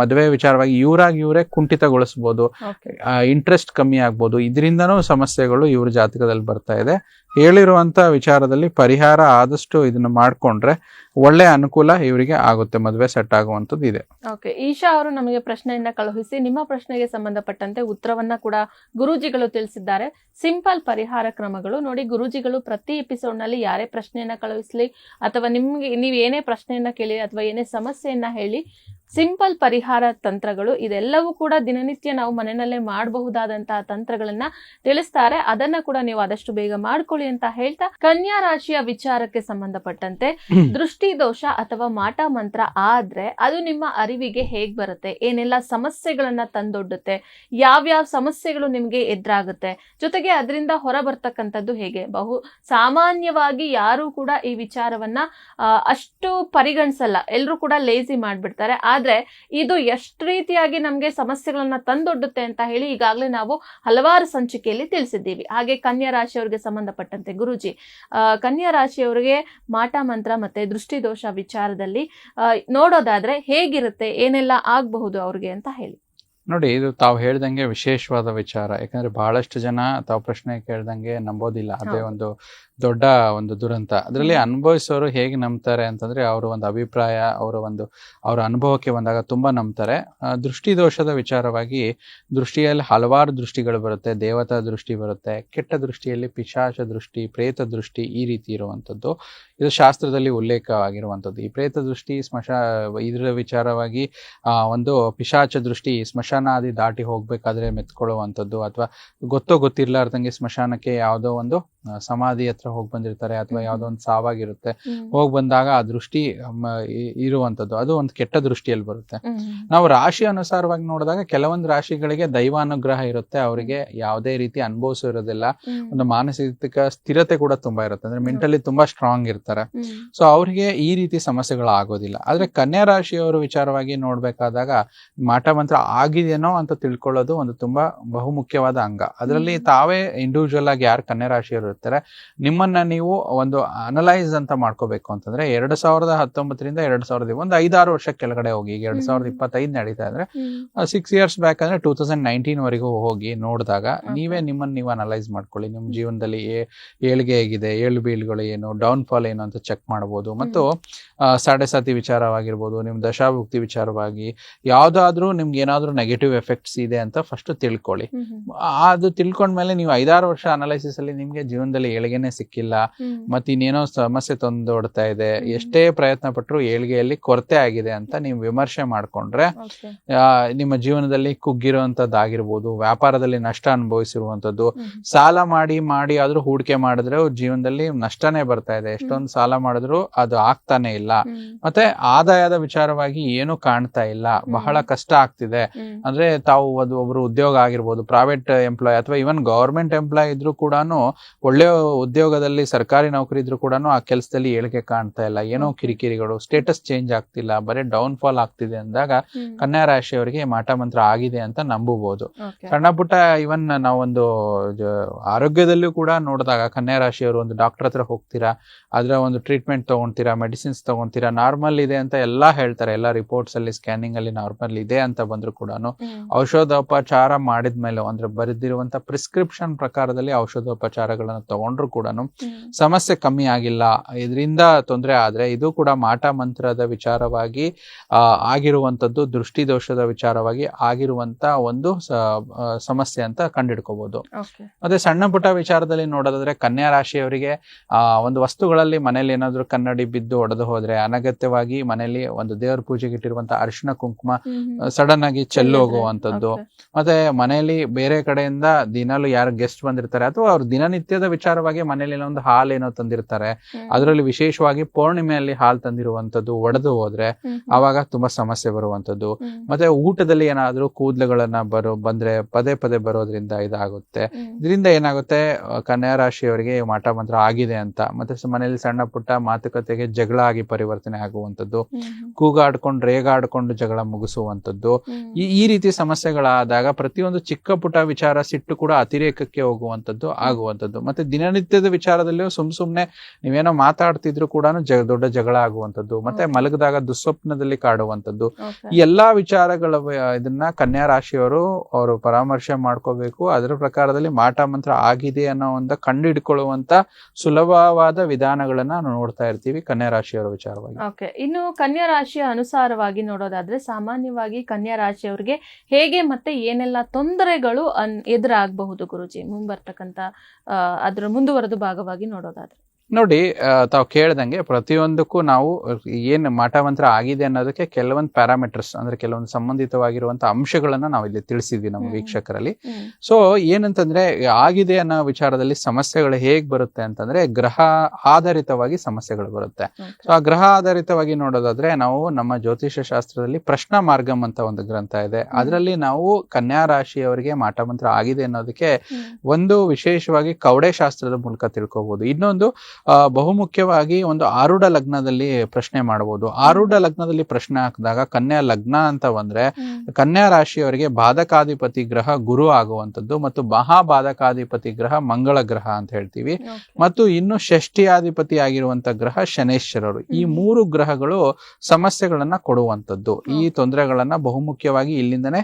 ಮದುವೆ ವಿಚಾರವಾಗಿ ಇವರೇ ಕುಂಠಿತಗೊಳಿಸಬಹುದು, ಇಂಟ್ರೆಸ್ಟ್ ಕಮ್ಮಿ ಆಗ್ಬೋದು. ಇದರಿಂದನೂ ಸಮಸ್ಯೆಗಳು ಇವ್ರ ಜಾತಕದಲ್ಲಿ ಬರ್ತಾ ಇದೆ. ಹೇಳಿರುವಂತ ವಿಚಾರದಲ್ಲಿ ಪರಿಹಾರ ಆದಷ್ಟು ಇದನ್ನ ಮಾಡ್ಕೊಂಡ್ರೆ ಒಳ್ಳೆ ಅನುಕೂಲ ಇವರಿಗೆ ಆಗುತ್ತೆ, ಮದುವೆ ಸೆಟ್ ಆಗುವಂತದ್ದು ಇದೆ. ಓಕೆ, ಈಶಾ ಅವರು ನಮಗೆ ಪ್ರಶ್ನೆಯನ್ನ ಕಳುಹಿಸಿ ನಿಮ್ಮ ಪ್ರಶ್ನೆಗೆ ಸಂಬಂಧಪಟ್ಟಂತೆ ಉತ್ತರವನ್ನ ಕೂಡ ಗುರೂಜಿಗಳು ತಿಳಿಸಿದ್ದಾರೆ. ಸಿಂಪಲ್ ಪರಿಹಾರ ಕ್ರಮಗಳು ನೋಡಿ, ಗುರೂಜಿಗಳು ಪ್ರತಿ ಎಪಿಸೋಡ್ ನಲ್ಲಿ ಯಾರೇ ಪ್ರಶ್ನೆಯನ್ನ ಕಳುಹಿಸ್ಲಿ ಅಥವಾ ನಿಮ್ಗೆ ನೀವ್ ಏನೇ ಪ್ರಶ್ನೆಯನ್ನ ಕೇಳಿ ಅಥವಾ ಏನೇ ಸಮಸ್ಯೆಯನ್ನ ಹೇಳಿ, ಸಿಂಪಲ್ ಪರಿಹಾರ ತಂತ್ರಗಳು ಇದೆಲ್ಲವೂ ಕೂಡ ದಿನನಿತ್ಯ ನಾವು ಮನೆಯಲ್ಲೇ ಮಾಡಬಹುದಾದಂತಹ ತಂತ್ರಗಳನ್ನ ತಿಳಿಸ್ತಾರೆ. ಅದನ್ನ ಕೂಡ ನೀವು ಆದಷ್ಟು ಬೇಗ ಮಾಡ್ಕೊಳ್ಳಿ ಅಂತ ಹೇಳ್ತಾ, ಕನ್ಯಾ ರಾಶಿಯ ವಿಚಾರಕ್ಕೆ ಸಂಬಂಧಪಟ್ಟಂತೆ ದೃಷ್ಟಿ ದೋಷ ಅಥವಾ ಮಾಟ ಮಂತ್ರ ಆದ್ರೆ ಅದು ನಿಮ್ಮ ಅರಿವಿಗೆ ಹೇಗ್ ಬರುತ್ತೆ, ಏನೆಲ್ಲ ಸಮಸ್ಯೆಗಳನ್ನ ತಂದೊಡ್ಡುತ್ತೆ, ಯಾವ್ಯಾವ ಸಮಸ್ಯೆಗಳು ನಿಮ್ಗೆ ಎದುರಾಗುತ್ತೆ, ಜೊತೆಗೆ ಅದರಿಂದ ಹೊರ ಬರ್ತಕ್ಕಂಥದ್ದು ಹೇಗೆ. ಬಹು ಸಾಮಾನ್ಯವಾಗಿ ಯಾರು ಕೂಡ ಈ ವಿಚಾರವನ್ನ ಅಷ್ಟು ಪರಿಗಣಿಸಲ್ಲ, ಎಲ್ರು ಕೂಡ ಲೇಜಿ ಮಾಡ್ಬಿಡ್ತಾರೆ. ಆದ್ರೆ ಇದು ಎಷ್ಟು ರೀತಿಯಾಗಿ ನಮ್ಗೆ ಸಮಸ್ಯೆಗಳನ್ನ ತಂದೊಡ್ಡುತ್ತೆ ಅಂತ ಹೇಳಿ ಈಗಾಗಲೇ ನಾವು ಹಲವಾರು ಸಂಚಿಕೆಯಲ್ಲಿ ತಿಳಿಸಿದ್ದೀವಿ. ಹಾಗೆ ಕನ್ಯಾ ರಾಶಿಯವರಿಗೆ ಸಂಬಂಧಪಟ್ಟಂತೆ ಗುರೂಜಿ, ಕನ್ಯಾ ರಾಶಿಯವರಿಗೆ ಮಾಟ ಮಂತ್ರ ಮತ್ತೆ ದೃಷ್ಟಿ ದೋಷ ವಿಚಾರದಲ್ಲಿ ನೋಡೋದಾದ್ರೆ ಹೇಗಿರುತ್ತೆ, ಏನೆಲ್ಲ ಆಗಬಹುದು ಅವ್ರಿಗೆ ಅಂತ ಹೇಳಿ. ನೋಡಿ, ಇದು ತಾವು ಹೇಳ್ದಂಗೆ ವಿಶೇಷವಾದ ವಿಚಾರ. ಯಾಕಂದ್ರೆ ಬಹಳಷ್ಟು ಜನ ತಾವು ಪ್ರಶ್ನೆ ಕೇಳ್ದಂಗೆ ನಂಬೋದಿಲ್ಲ, ಅದೇ ಒಂದು ದೊಡ್ಡ ಒಂದು ದುರಂತ. ಅದರಲ್ಲಿ ಅನುಭವಿಸೋರು ಹೇಗೆ ನಂಬ್ತಾರೆ ಅಂತಂದ್ರೆ ಅವರ ಒಂದು ಅಭಿಪ್ರಾಯ, ಅವರ ಅನುಭವಕ್ಕೆ ಬಂದಾಗ ತುಂಬಾ ನಂಬ್ತಾರೆ. ದೃಷ್ಟಿ ದೋಷದ ವಿಚಾರವಾಗಿ ದೃಷ್ಟಿಯಲ್ಲಿ ಹಲವಾರು ದೃಷ್ಟಿಗಳು ಬರುತ್ತೆ. ದೇವತಾ ದೃಷ್ಟಿ ಬರುತ್ತೆ, ಕೆಟ್ಟ ದೃಷ್ಟಿಯಲ್ಲಿ ಪಿಶಾಚ ದೃಷ್ಟಿ, ಪ್ರೇತ ದೃಷ್ಟಿ, ಈ ರೀತಿ ಇರುವಂತದ್ದು ಇದು ಶಾಸ್ತ್ರದಲ್ಲಿ ಉಲ್ಲೇಖವಾಗಿರುವಂತದ್ದು. ಈ ಪ್ರೇತ ದೃಷ್ಟಿ ಇದರ ವಿಚಾರವಾಗಿ ಒಂದು ಪಿಶಾಚ ದೃಷ್ಟಿ ಸ್ಮಶಾನಾದಿ ದಾಟಿ ಹೋಗ್ಬೇಕಾದ್ರೆ ಮೆತ್ಕೊಳ್ಳುವಂಥದ್ದು, ಅಥವಾ ಗೊತ್ತಿರ್ಲಾರ್ದಂಗೆ ಸ್ಮಶಾನಕ್ಕೆ ಯಾವುದೋ ಒಂದು ಸಮಾಧಿ ಹತ್ರ ಹೋಗಿ ಬಂದಿರ್ತಾರೆ, ಅಥವಾ ಯಾವ್ದೋ ಒಂದು ಸಾವಾಗಿರುತ್ತೆ, ಹೋಗಿ ಬಂದಾಗ ಆ ದೃಷ್ಟಿ ಇರುವಂತದ್ದು ಅದು ಒಂದು ಕೆಟ್ಟ ದೃಷ್ಟಿಯಲ್ಲಿ ಬರುತ್ತೆ. ನಾವು ರಾಶಿ ಅನುಸಾರವಾಗಿ ನೋಡಿದಾಗ ಕೆಲವೊಂದು ರಾಶಿಗಳಿಗೆ ದೈವಾನುಗ್ರಹ ಇರುತ್ತೆ, ಅವರಿಗೆ ಯಾವುದೇ ರೀತಿ ಅನುಭವಿಸಿರೋದಿಲ್ಲ, ಒಂದು ಮಾನಸಿಕ ಸ್ಥಿರತೆ ಕೂಡ ತುಂಬಾ ಇರುತ್ತೆ, ಅಂದ್ರೆ ಮೆಂಟಲಿ ತುಂಬಾ ಸ್ಟ್ರಾಂಗ್ ಇರ್ತಾರೆ. ಸೊ ಅವ್ರಿಗೆ ಈ ರೀತಿ ಸಮಸ್ಯೆಗಳು ಆಗೋದಿಲ್ಲ. ಆದ್ರೆ ಕನ್ಯಾ ರಾಶಿಯವರು ವಿಚಾರವಾಗಿ ನೋಡ್ಬೇಕಾದಾಗ ಮಾಟ ಮಂತ್ರ ಆಗಿದೆನೋ ಅಂತ ತಿಳ್ಕೊಳ್ಳೋದು ಒಂದು ತುಂಬಾ ಬಹುಮುಖ್ಯವಾದ ಅಂಗ. ಅದರಲ್ಲಿ ತಾವೇ ಇಂಡಿವಿಜುವಲ್ ಆಗಿ ಯಾರು ಕನ್ಯಾ ರಾಶಿಯವರು ಇರ್ತಾರೆ, ನಿಮ್ಮನ್ನ ನೀವು ಒಂದು ಅನಲೈಸ್ ಅಂತ ಮಾಡ್ಕೋಬೇಕು ಅಂತಂದ್ರೆ 2019ರಿಂದ 2020 ಒಂದು 5-6 ವರ್ಷ ಕೆಳಗಡೆ ಹೋಗಿ, ಈಗ 2025 ನಡೀತಾ ಇದ್ರೆ 6 years ಬ್ಯಾಕ್ ಅಂದ್ರೆ 2019 ವರೆಗೂ ಹೋಗಿ ನೋಡಿದಾಗ ನೀವೇ ನಿಮ್ಮನ್ನ ನೀವು ಅನಲೈಸ್ ಮಾಡ್ಕೊಳ್ಳಿ. ನಿಮ್ ಜೀವನದಲ್ಲಿ ಏಳಿಗೆ ಹೇಗಿದೆ, ಏಳು ಬೀಳುಗಳು ಏನು, ಡೌನ್ ಫಾಲ್ ಏನು ಅಂತ ಚೆಕ್ ಮಾಡಬಹುದು. ಮತ್ತು ಸಾಡೆ ಸಾತಿ ವಿಚಾರವಾಗಿರ್ಬೋದು, ನಿಮ್ ದಶಾಭುಕ್ತಿ ವಿಚಾರವಾಗಿ ಯಾವ್ದಾದ್ರೂ ನಿಮ್ಗೆ ಏನಾದ್ರೂ ನೆಗೆಟಿವ್ ಎಫೆಕ್ಟ್ಸ್ ಇದೆ ಅಂತ ಫಸ್ಟ್ ತಿಳ್ಕೊಳ್ಳಿ. ಅದು ತಿಳ್ಕೊಂಡ್ಮೇಲೆ ನೀವು 5-6 ವರ್ಷ ಅನಲೈಸಿಸ್ ಅಲ್ಲಿ ನಿಮ್ಗೆ ಜೀವನದಲ್ಲಿ ಏಳಿಗೆನೆ ಸಿಕ್ಕಿಲ್ಲ, ಮತ್ತೆ ಇನ್ನೇನೋ ಸಮಸ್ಯೆ ತಂದೊಡ್ತಾ ಇದೆ, ಎಷ್ಟೇ ಪ್ರಯತ್ನ ಪಟ್ಟರು ಏಳಿಗೆಯಲ್ಲಿ ಕೊರತೆ ಆಗಿದೆ ಅಂತ ನೀವು ವಿಮರ್ಶೆ ಮಾಡ್ಕೊಂಡ್ರೆ, ನಿಮ್ಮ ಜೀವನದಲ್ಲಿ ಕುಗ್ಗಿರುವಂತದ್ದಾಗಿರ್ಬೋದು, ವ್ಯಾಪಾರದಲ್ಲಿ ನಷ್ಟ ಅನುಭವಿಸಿರುವಂತದ್ದು, ಸಾಲ ಮಾಡಿ ಆದ್ರೂ ಹೂಡಿಕೆ ಮಾಡಿದ್ರೆ ಜೀವನದಲ್ಲಿ ನಷ್ಟನೇ ಬರ್ತಾ ಇದೆ, ಎಷ್ಟೊಂದು ಸಾಲ ಮಾಡಿದ್ರು ಅದು ಆಗ್ತಾನೆ ಇಲ್ಲ, ಮತ್ತೆ ಆದಾಯದ ವಿಚಾರವಾಗಿ ಏನು ಕಾಣ್ತಾ ಇಲ್ಲ, ಬಹಳ ಕಷ್ಟ ಆಗ್ತಿದೆ. ಅಂದ್ರೆ ತಾವು ಒಬ್ರು ಉದ್ಯೋಗ ಆಗಿರ್ಬೋದು, ಪ್ರೈವೇಟ್ ಎಂಪ್ಲಾಯ್ ಅಥವಾ ಇವನ್ ಗವರ್ಮೆಂಟ್ ಎಂಪ್ಲಾಯ್ ಇದ್ರು ಕೂಡ ಒಳ್ಳೆ ಉದ್ಯೋಗ ಉದ್ಯೋಗದಲ್ಲಿ ಸರ್ಕಾರಿ ನೌಕರಿ ಇದ್ರು ಕೂಡ ಆ ಕೆಲಸದಲ್ಲಿ ಏಳಿಗೆ ಕಾಣ್ತಾ ಇಲ್ಲ, ಏನೋ ಕಿರಿಕಿರಿಗಳು, ಸ್ಟೇಟಸ್ ಚೇಂಜ್ ಆಗ್ತಿಲ್ಲ, ಬರೀ ಡೌನ್ ಫಾಲ್ ಆಗ್ತಿದೆ ಅಂದಾಗ ಕನ್ಯಾ ರಾಶಿಯವರಿಗೆ ಮಾಟ ಮಂತ್ರ ಆಗಿದೆ ಅಂತ ನಂಬಬಹುದು. ಸಣ್ಣ ಪುಟ್ಟ ಇವನ್ ನಾವೊಂದು ಆರೋಗ್ಯದಲ್ಲೂ ಕೂಡ ನೋಡಿದಾಗ ಕನ್ಯಾ ರಾಶಿಯವರು ಒಂದು ಡಾಕ್ಟರ್ ಹತ್ರ ಹೋಗ್ತೀರಾ, ಅದರ ಒಂದು ಟ್ರೀಟ್ಮೆಂಟ್ ತಗೊಂತೀರಾ, ಮೆಡಿಸಿನ್ಸ್ ತಗೊಂತೀರಾ, ನಾರ್ಮಲ್ ಇದೆ ಅಂತ ಎಲ್ಲಾ ಹೇಳ್ತಾರೆ, ಎಲ್ಲಾ ರಿಪೋರ್ಟ್ಸ್ ಅಲ್ಲಿ ಸ್ಕ್ಯಾನಿಂಗ್ ಅಲ್ಲಿ ನಾರ್ಮಲ್ ಇದೆ ಅಂತ ಬಂದ್ರು ಕೂಡ ಔಷಧೋಪಚಾರ ಮಾಡಿದ್ಮೇಲೆ ಅಂದ್ರೆ ಬರೆದಿರುವಂತ ಪ್ರಿಸ್ಕ್ರಿಪ್ಷನ್ ಪ್ರಕಾರದಲ್ಲಿ ಔಷಧೋಪಚಾರಗಳನ್ನ ತಗೊಂಡ್ರು ಕೂಡ ಸಮಸ್ಯೆ ಕಮ್ಮಿ ಆಗಿಲ್ಲ, ಇದರಿಂದ ತೊಂದರೆ ಆದ್ರೆ ಇದು ಕೂಡ ಮಾಟ ಮಂತ್ರದ ವಿಚಾರವಾಗಿ ಆಗಿರುವಂತದ್ದು, ದೃಷ್ಟಿ ದೋಷದ ವಿಚಾರವಾಗಿ ಆಗಿರುವಂತ ಒಂದು ಸಮಸ್ಯೆ ಅಂತ ಕಂಡಿಡ್ಕೋಬಹುದು. ಮತ್ತೆ ಸಣ್ಣ ಪುಟ್ಟ ವಿಚಾರದಲ್ಲಿ ನೋಡೋದಾದ್ರೆ ಕನ್ಯಾ ರಾಶಿಯವರಿಗೆ ಒಂದು ವಸ್ತುಗಳಲ್ಲಿ ಮನೇಲಿ ಏನಾದ್ರು ಕನ್ನಡಿ ಬಿದ್ದು ಒಡೆದು ಹೋದ್ರೆ, ಅನಗತ್ಯವಾಗಿ ಮನೆಯಲ್ಲಿ ಒಂದು ದೇವರ ಪೂಜೆಗೆ ಇಟ್ಟಿರುವಂತ ಅರಿಶಿನ ಕುಂಕುಮ ಸಡನ್ ಆಗಿ ಚೆಲ್ಲೋಗುವಂತದ್ದು, ಮತ್ತೆ ಮನೆಯಲ್ಲಿ ಬೇರೆ ಕಡೆಯಿಂದ ದಿನಾಲು ಯಾರು ಗೆಸ್ಟ್ ಬಂದಿರ್ತಾರೆ ಅಥವಾ ಅವ್ರ ದಿನನಿತ್ಯದ ವಿಚಾರವಾಗಿ ಮನೇಲಿ ಒಂದು ಹಾಲು ಏನೋ ತಂದಿರ್ತಾರೆ, ಅದರಲ್ಲಿ ವಿಶೇಷವಾಗಿ ಪೌರ್ಣಿಮೆಯಲ್ಲಿ ಹಾಲು ತಂದಿರುವಂತದ್ದು ಒಡೆದು ಹೋದ್ರೆ ಆವಾಗ ತುಂಬಾ ಸಮಸ್ಯೆ ಬರುವಂತದ್ದು. ಮತ್ತೆ ಊಟದಲ್ಲಿ ಏನಾದ್ರೂ ಕೂದಲುಗಳನ್ನ ಬಂದ್ರೆ ಪದೇ ಪದೇ ಬರೋದ್ರಿಂದ ಇದಾಗುತ್ತೆ. ಇದರಿಂದ ಏನಾಗುತ್ತೆ, ಕನ್ಯಾ ರಾಶಿಯವರಿಗೆ ಮಾಟ ಮಂತ್ರ ಆಗಿದೆ ಅಂತ. ಮತ್ತೆ ಮನೆಯಲ್ಲಿ ಸಣ್ಣ ಪುಟ್ಟ ಮಾತುಕತೆಗೆ ಜಗಳ ಆಗಿ ಪರಿವರ್ತನೆ ಆಗುವಂತದ್ದು, ಕೂಗಾಡ್ಕೊಂಡು ರೇಗಾಡ್ಕೊಂಡು ಜಗಳ ಮುಗಿಸುವಂತದ್ದು, ಈ ರೀತಿ ಸಮಸ್ಯೆಗಳಾದಾಗ ಪ್ರತಿಯೊಂದು ಚಿಕ್ಕ ಪುಟ್ಟ ವಿಚಾರ ಸಿಟ್ಟು ಕೂಡ ಅತಿರೇಕಕ್ಕೆ ಹೋಗುವಂತದ್ದು ಆಗುವಂತದ್ದು. ಮತ್ತೆ ದಿನನಿತ್ಯದ ವಿಚಾರದಲ್ಲಿಯೂ ಸುಮ್ನೆ ನೀವೇನೋ ಮಾತಾಡ್ತಿದ್ರು ಕೂಡ ದೊಡ್ಡ ಜಗಳ ಆಗುವಂತದ್ದು, ಮತ್ತೆ ಮಲಗಿದಾಗ ದುಸ್ವಪ್ನದಲ್ಲಿ ಕಾಡುವಂತದ್ದು. ಈ ಎಲ್ಲಾ ವಿಚಾರಗಳ ಇದನ್ನ ಕನ್ಯಾ ರಾಶಿಯವರು ಅವರು ಪರಾಮರ್ಶೆ ಮಾಡ್ಕೋಬೇಕು. ಅದರ ಪ್ರಕಾರದಲ್ಲಿ ಮಾಟ ಮಂತ್ರ ಆಗಿದೆ ಅನ್ನೋ ಒಂದು ಕಂಡುಹಿಡ್ಕೊಳ್ಳುವಂತ ಸುಲಭವಾದ ವಿಧಾನಗಳನ್ನ ನಾವು ನೋಡ್ತಾ ಇರ್ತೀವಿ ಕನ್ಯಾ ರಾಶಿಯವರ ವಿಚಾರವಾಗಿ. ಇನ್ನು ಕನ್ಯಾ ರಾಶಿಯ ಅನುಸಾರವಾಗಿ ನೋಡೋದಾದ್ರೆ ಸಾಮಾನ್ಯವಾಗಿ ಕನ್ಯಾ ರಾಶಿಯವರಿಗೆ ಹೇಗೆ ಮತ್ತೆ ಏನೆಲ್ಲ ತೊಂದರೆಗಳು ಎದುರಾಗಬಹುದು ಗುರುಜಿ ಮುಂಬರ್ತಕ್ಕಂತ ಅದ್ರ ಮುಂದುವರೆದ ಭಾಗವಾಗಿ ನೋಡೋದಾದ್ರೆ? ನೋಡಿ, ತಾವು ಕೇಳ್ದಂಗೆ ಪ್ರತಿಯೊಂದಕ್ಕೂ ನಾವು ಏನ್ ಮಾಟ ಮಂತ್ರ ಆಗಿದೆ ಅನ್ನೋದಕ್ಕೆ ಕೆಲವೊಂದು ಪ್ಯಾರಾಮೀಟರ್ಸ್ ಅಂದ್ರೆ ಕೆಲವೊಂದು ಸಂಬಂಧಿತವಾಗಿರುವಂತ ಅಂಶಗಳನ್ನ ನಾವು ಇಲ್ಲಿ ತಿಳಿಸಿದ್ವಿ ನಮ್ಮ ವೀಕ್ಷಕರಲ್ಲಿ. ಸೊ ಏನಂತಂದ್ರೆ ಆಗಿದೆ ಅನ್ನೋ ವಿಚಾರದಲ್ಲಿ ಸಮಸ್ಯೆಗಳು ಹೇಗ್ ಬರುತ್ತೆ ಅಂತಂದ್ರೆ ಗ್ರಹ ಆಧಾರಿತವಾಗಿ ಸಮಸ್ಯೆಗಳು ಬರುತ್ತೆ. ಸೊ ಆ ಗ್ರಹ ಆಧಾರಿತವಾಗಿ ನೋಡೋದಾದ್ರೆ ನಾವು ನಮ್ಮ ಜ್ಯೋತಿಷ್ಯ ಶಾಸ್ತ್ರದಲ್ಲಿ ಪ್ರಶ್ನ ಮಾರ್ಗಂ ಅಂತ ಒಂದು ಗ್ರಂಥ ಇದೆ, ಅದರಲ್ಲಿ ನಾವು ಕನ್ಯಾ ರಾಶಿಯವರಿಗೆ ಮಾಟ ಮಂತ್ರ ಆಗಿದೆ ಅನ್ನೋದಕ್ಕೆ ಒಂದು ವಿಶೇಷವಾಗಿ ಕವಡೆ ಶಾಸ್ತ್ರದ ಮೂಲಕ ತಿಳ್ಕೋಬಹುದು. ಇನ್ನೊಂದು ಬಹುಮುಖ್ಯವಾಗಿ ಒಂದು ಆರೂಢ ಲಗ್ನದಲ್ಲಿ ಪ್ರಶ್ನೆ ಮಾಡಬಹುದು. ಆರೂಢ ಲಗ್ನದಲ್ಲಿ ಪ್ರಶ್ನೆ ಹಾಕಿದಾಗ ಕನ್ಯಾ ಲಗ್ನ ಅಂತ ಬಂದ್ರೆ ಕನ್ಯಾ ರಾಶಿಯವರಿಗೆ ಬಾಧಕಾಧಿಪತಿ ಗ್ರಹ ಗುರು ಆಗುವಂತದ್ದು ಮತ್ತು ಮಹಾಬಾಧಕಾಧಿಪತಿ ಗ್ರಹ ಮಂಗಳ ಗ್ರಹ ಅಂತ ಹೇಳ್ತೀವಿ. ಮತ್ತು ಇನ್ನು ಷಷ್ಠಿಯಾಧಿಪತಿ ಆಗಿರುವಂತ ಗ್ರಹ ಶನೇಶ್ವರರು. ಈ ಮೂರು ಗ್ರಹಗಳು ಸಮಸ್ಯೆಗಳನ್ನ ಕೊಡುವಂತದ್ದು. ಈ ತೊಂದರೆಗಳನ್ನ ಬಹುಮುಖ್ಯವಾಗಿ ಇಲ್ಲಿಂದನೇ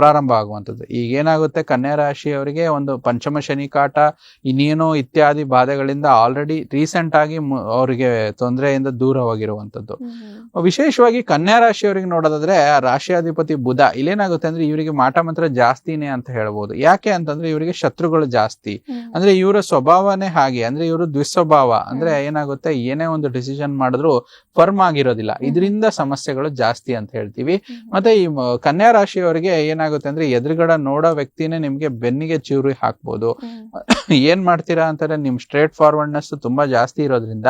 ಪ್ರಾರಂಭ ಆಗುವಂತದ್ದು. ಈಗ ಏನಾಗುತ್ತೆ, ಕನ್ಯಾ ರಾಶಿಯವರಿಗೆ ಒಂದು ಪಂಚಮ ಶನಿ ಕಾಟ ಇನ್ನೇನೋ ಇತ್ಯಾದಿ ಬಾಧೆಗಳಿಂದ ಆಲ್ರೆಡಿ ರೀಸೆಂಟ್ ಆಗಿ ಅವರಿಗೆ ತೊಂದರೆಯಿಂದ ದೂರವಾಗಿರುವಂತದ್ದು. ವಿಶೇಷವಾಗಿ ಕನ್ಯಾ ರಾಶಿಯವರಿಗೆ ನೋಡೋದಾದ್ರೆ ರಾಶಿಯಾಧಿಪತಿ ಬುಧ, ಇಲ್ಲೇನಾಗುತ್ತೆ ಅಂದ್ರೆ ಇವರಿಗೆ ಮಾಟ ಮಂತ್ರ ಜಾಸ್ತಿನೇ ಅಂತ ಹೇಳ್ಬೋದು. ಯಾಕೆ ಅಂತಂದ್ರೆ ಇವರಿಗೆ ಶತ್ರುಗಳು ಜಾಸ್ತಿ, ಅಂದ್ರೆ ಇವರ ಸ್ವಭಾವನೇ ಹಾಗೆ, ಅಂದ್ರೆ ಇವರು ದ್ವಿಸ್ವಭಾವ. ಅಂದ್ರೆ ಏನಾಗುತ್ತೆ, ಏನೇ ಒಂದು ಡಿಸಿಷನ್ ಮಾಡಿದ್ರು ಫರ್ಮ್ ಆಗಿರೋದಿಲ್ಲ, ಇದರಿಂದ ಸಮಸ್ಯೆಗಳು ಜಾಸ್ತಿ ಅಂತ ಹೇಳ್ತೀವಿ. ಮತ್ತೆ ಈ ಕನ್ಯಾ ರಾಶಿಯವರಿಗೆ ಏನಾಗುತ್ತೆ ಅಂದ್ರೆ ಎದುರುಗಡೆ ನೋಡೋ ವ್ಯಕ್ತಿನೇ ನಿಮ್ಗೆ ಬೆನ್ನಿಗೆ ಚಿಗುರಿ ಹಾಕ್ಬೋದು. ಏನ್ ಮಾಡ್ತೀರಾ ಅಂತಾರೆ, ನಿಮ್ ಸ್ಟ್ರೇಟ್ ಫಾರ್ವರ್ಡ್ನೆಸ್ ತುಂಬಾ ಜಾಸ್ತಿ ಇರೋದ್ರಿಂದ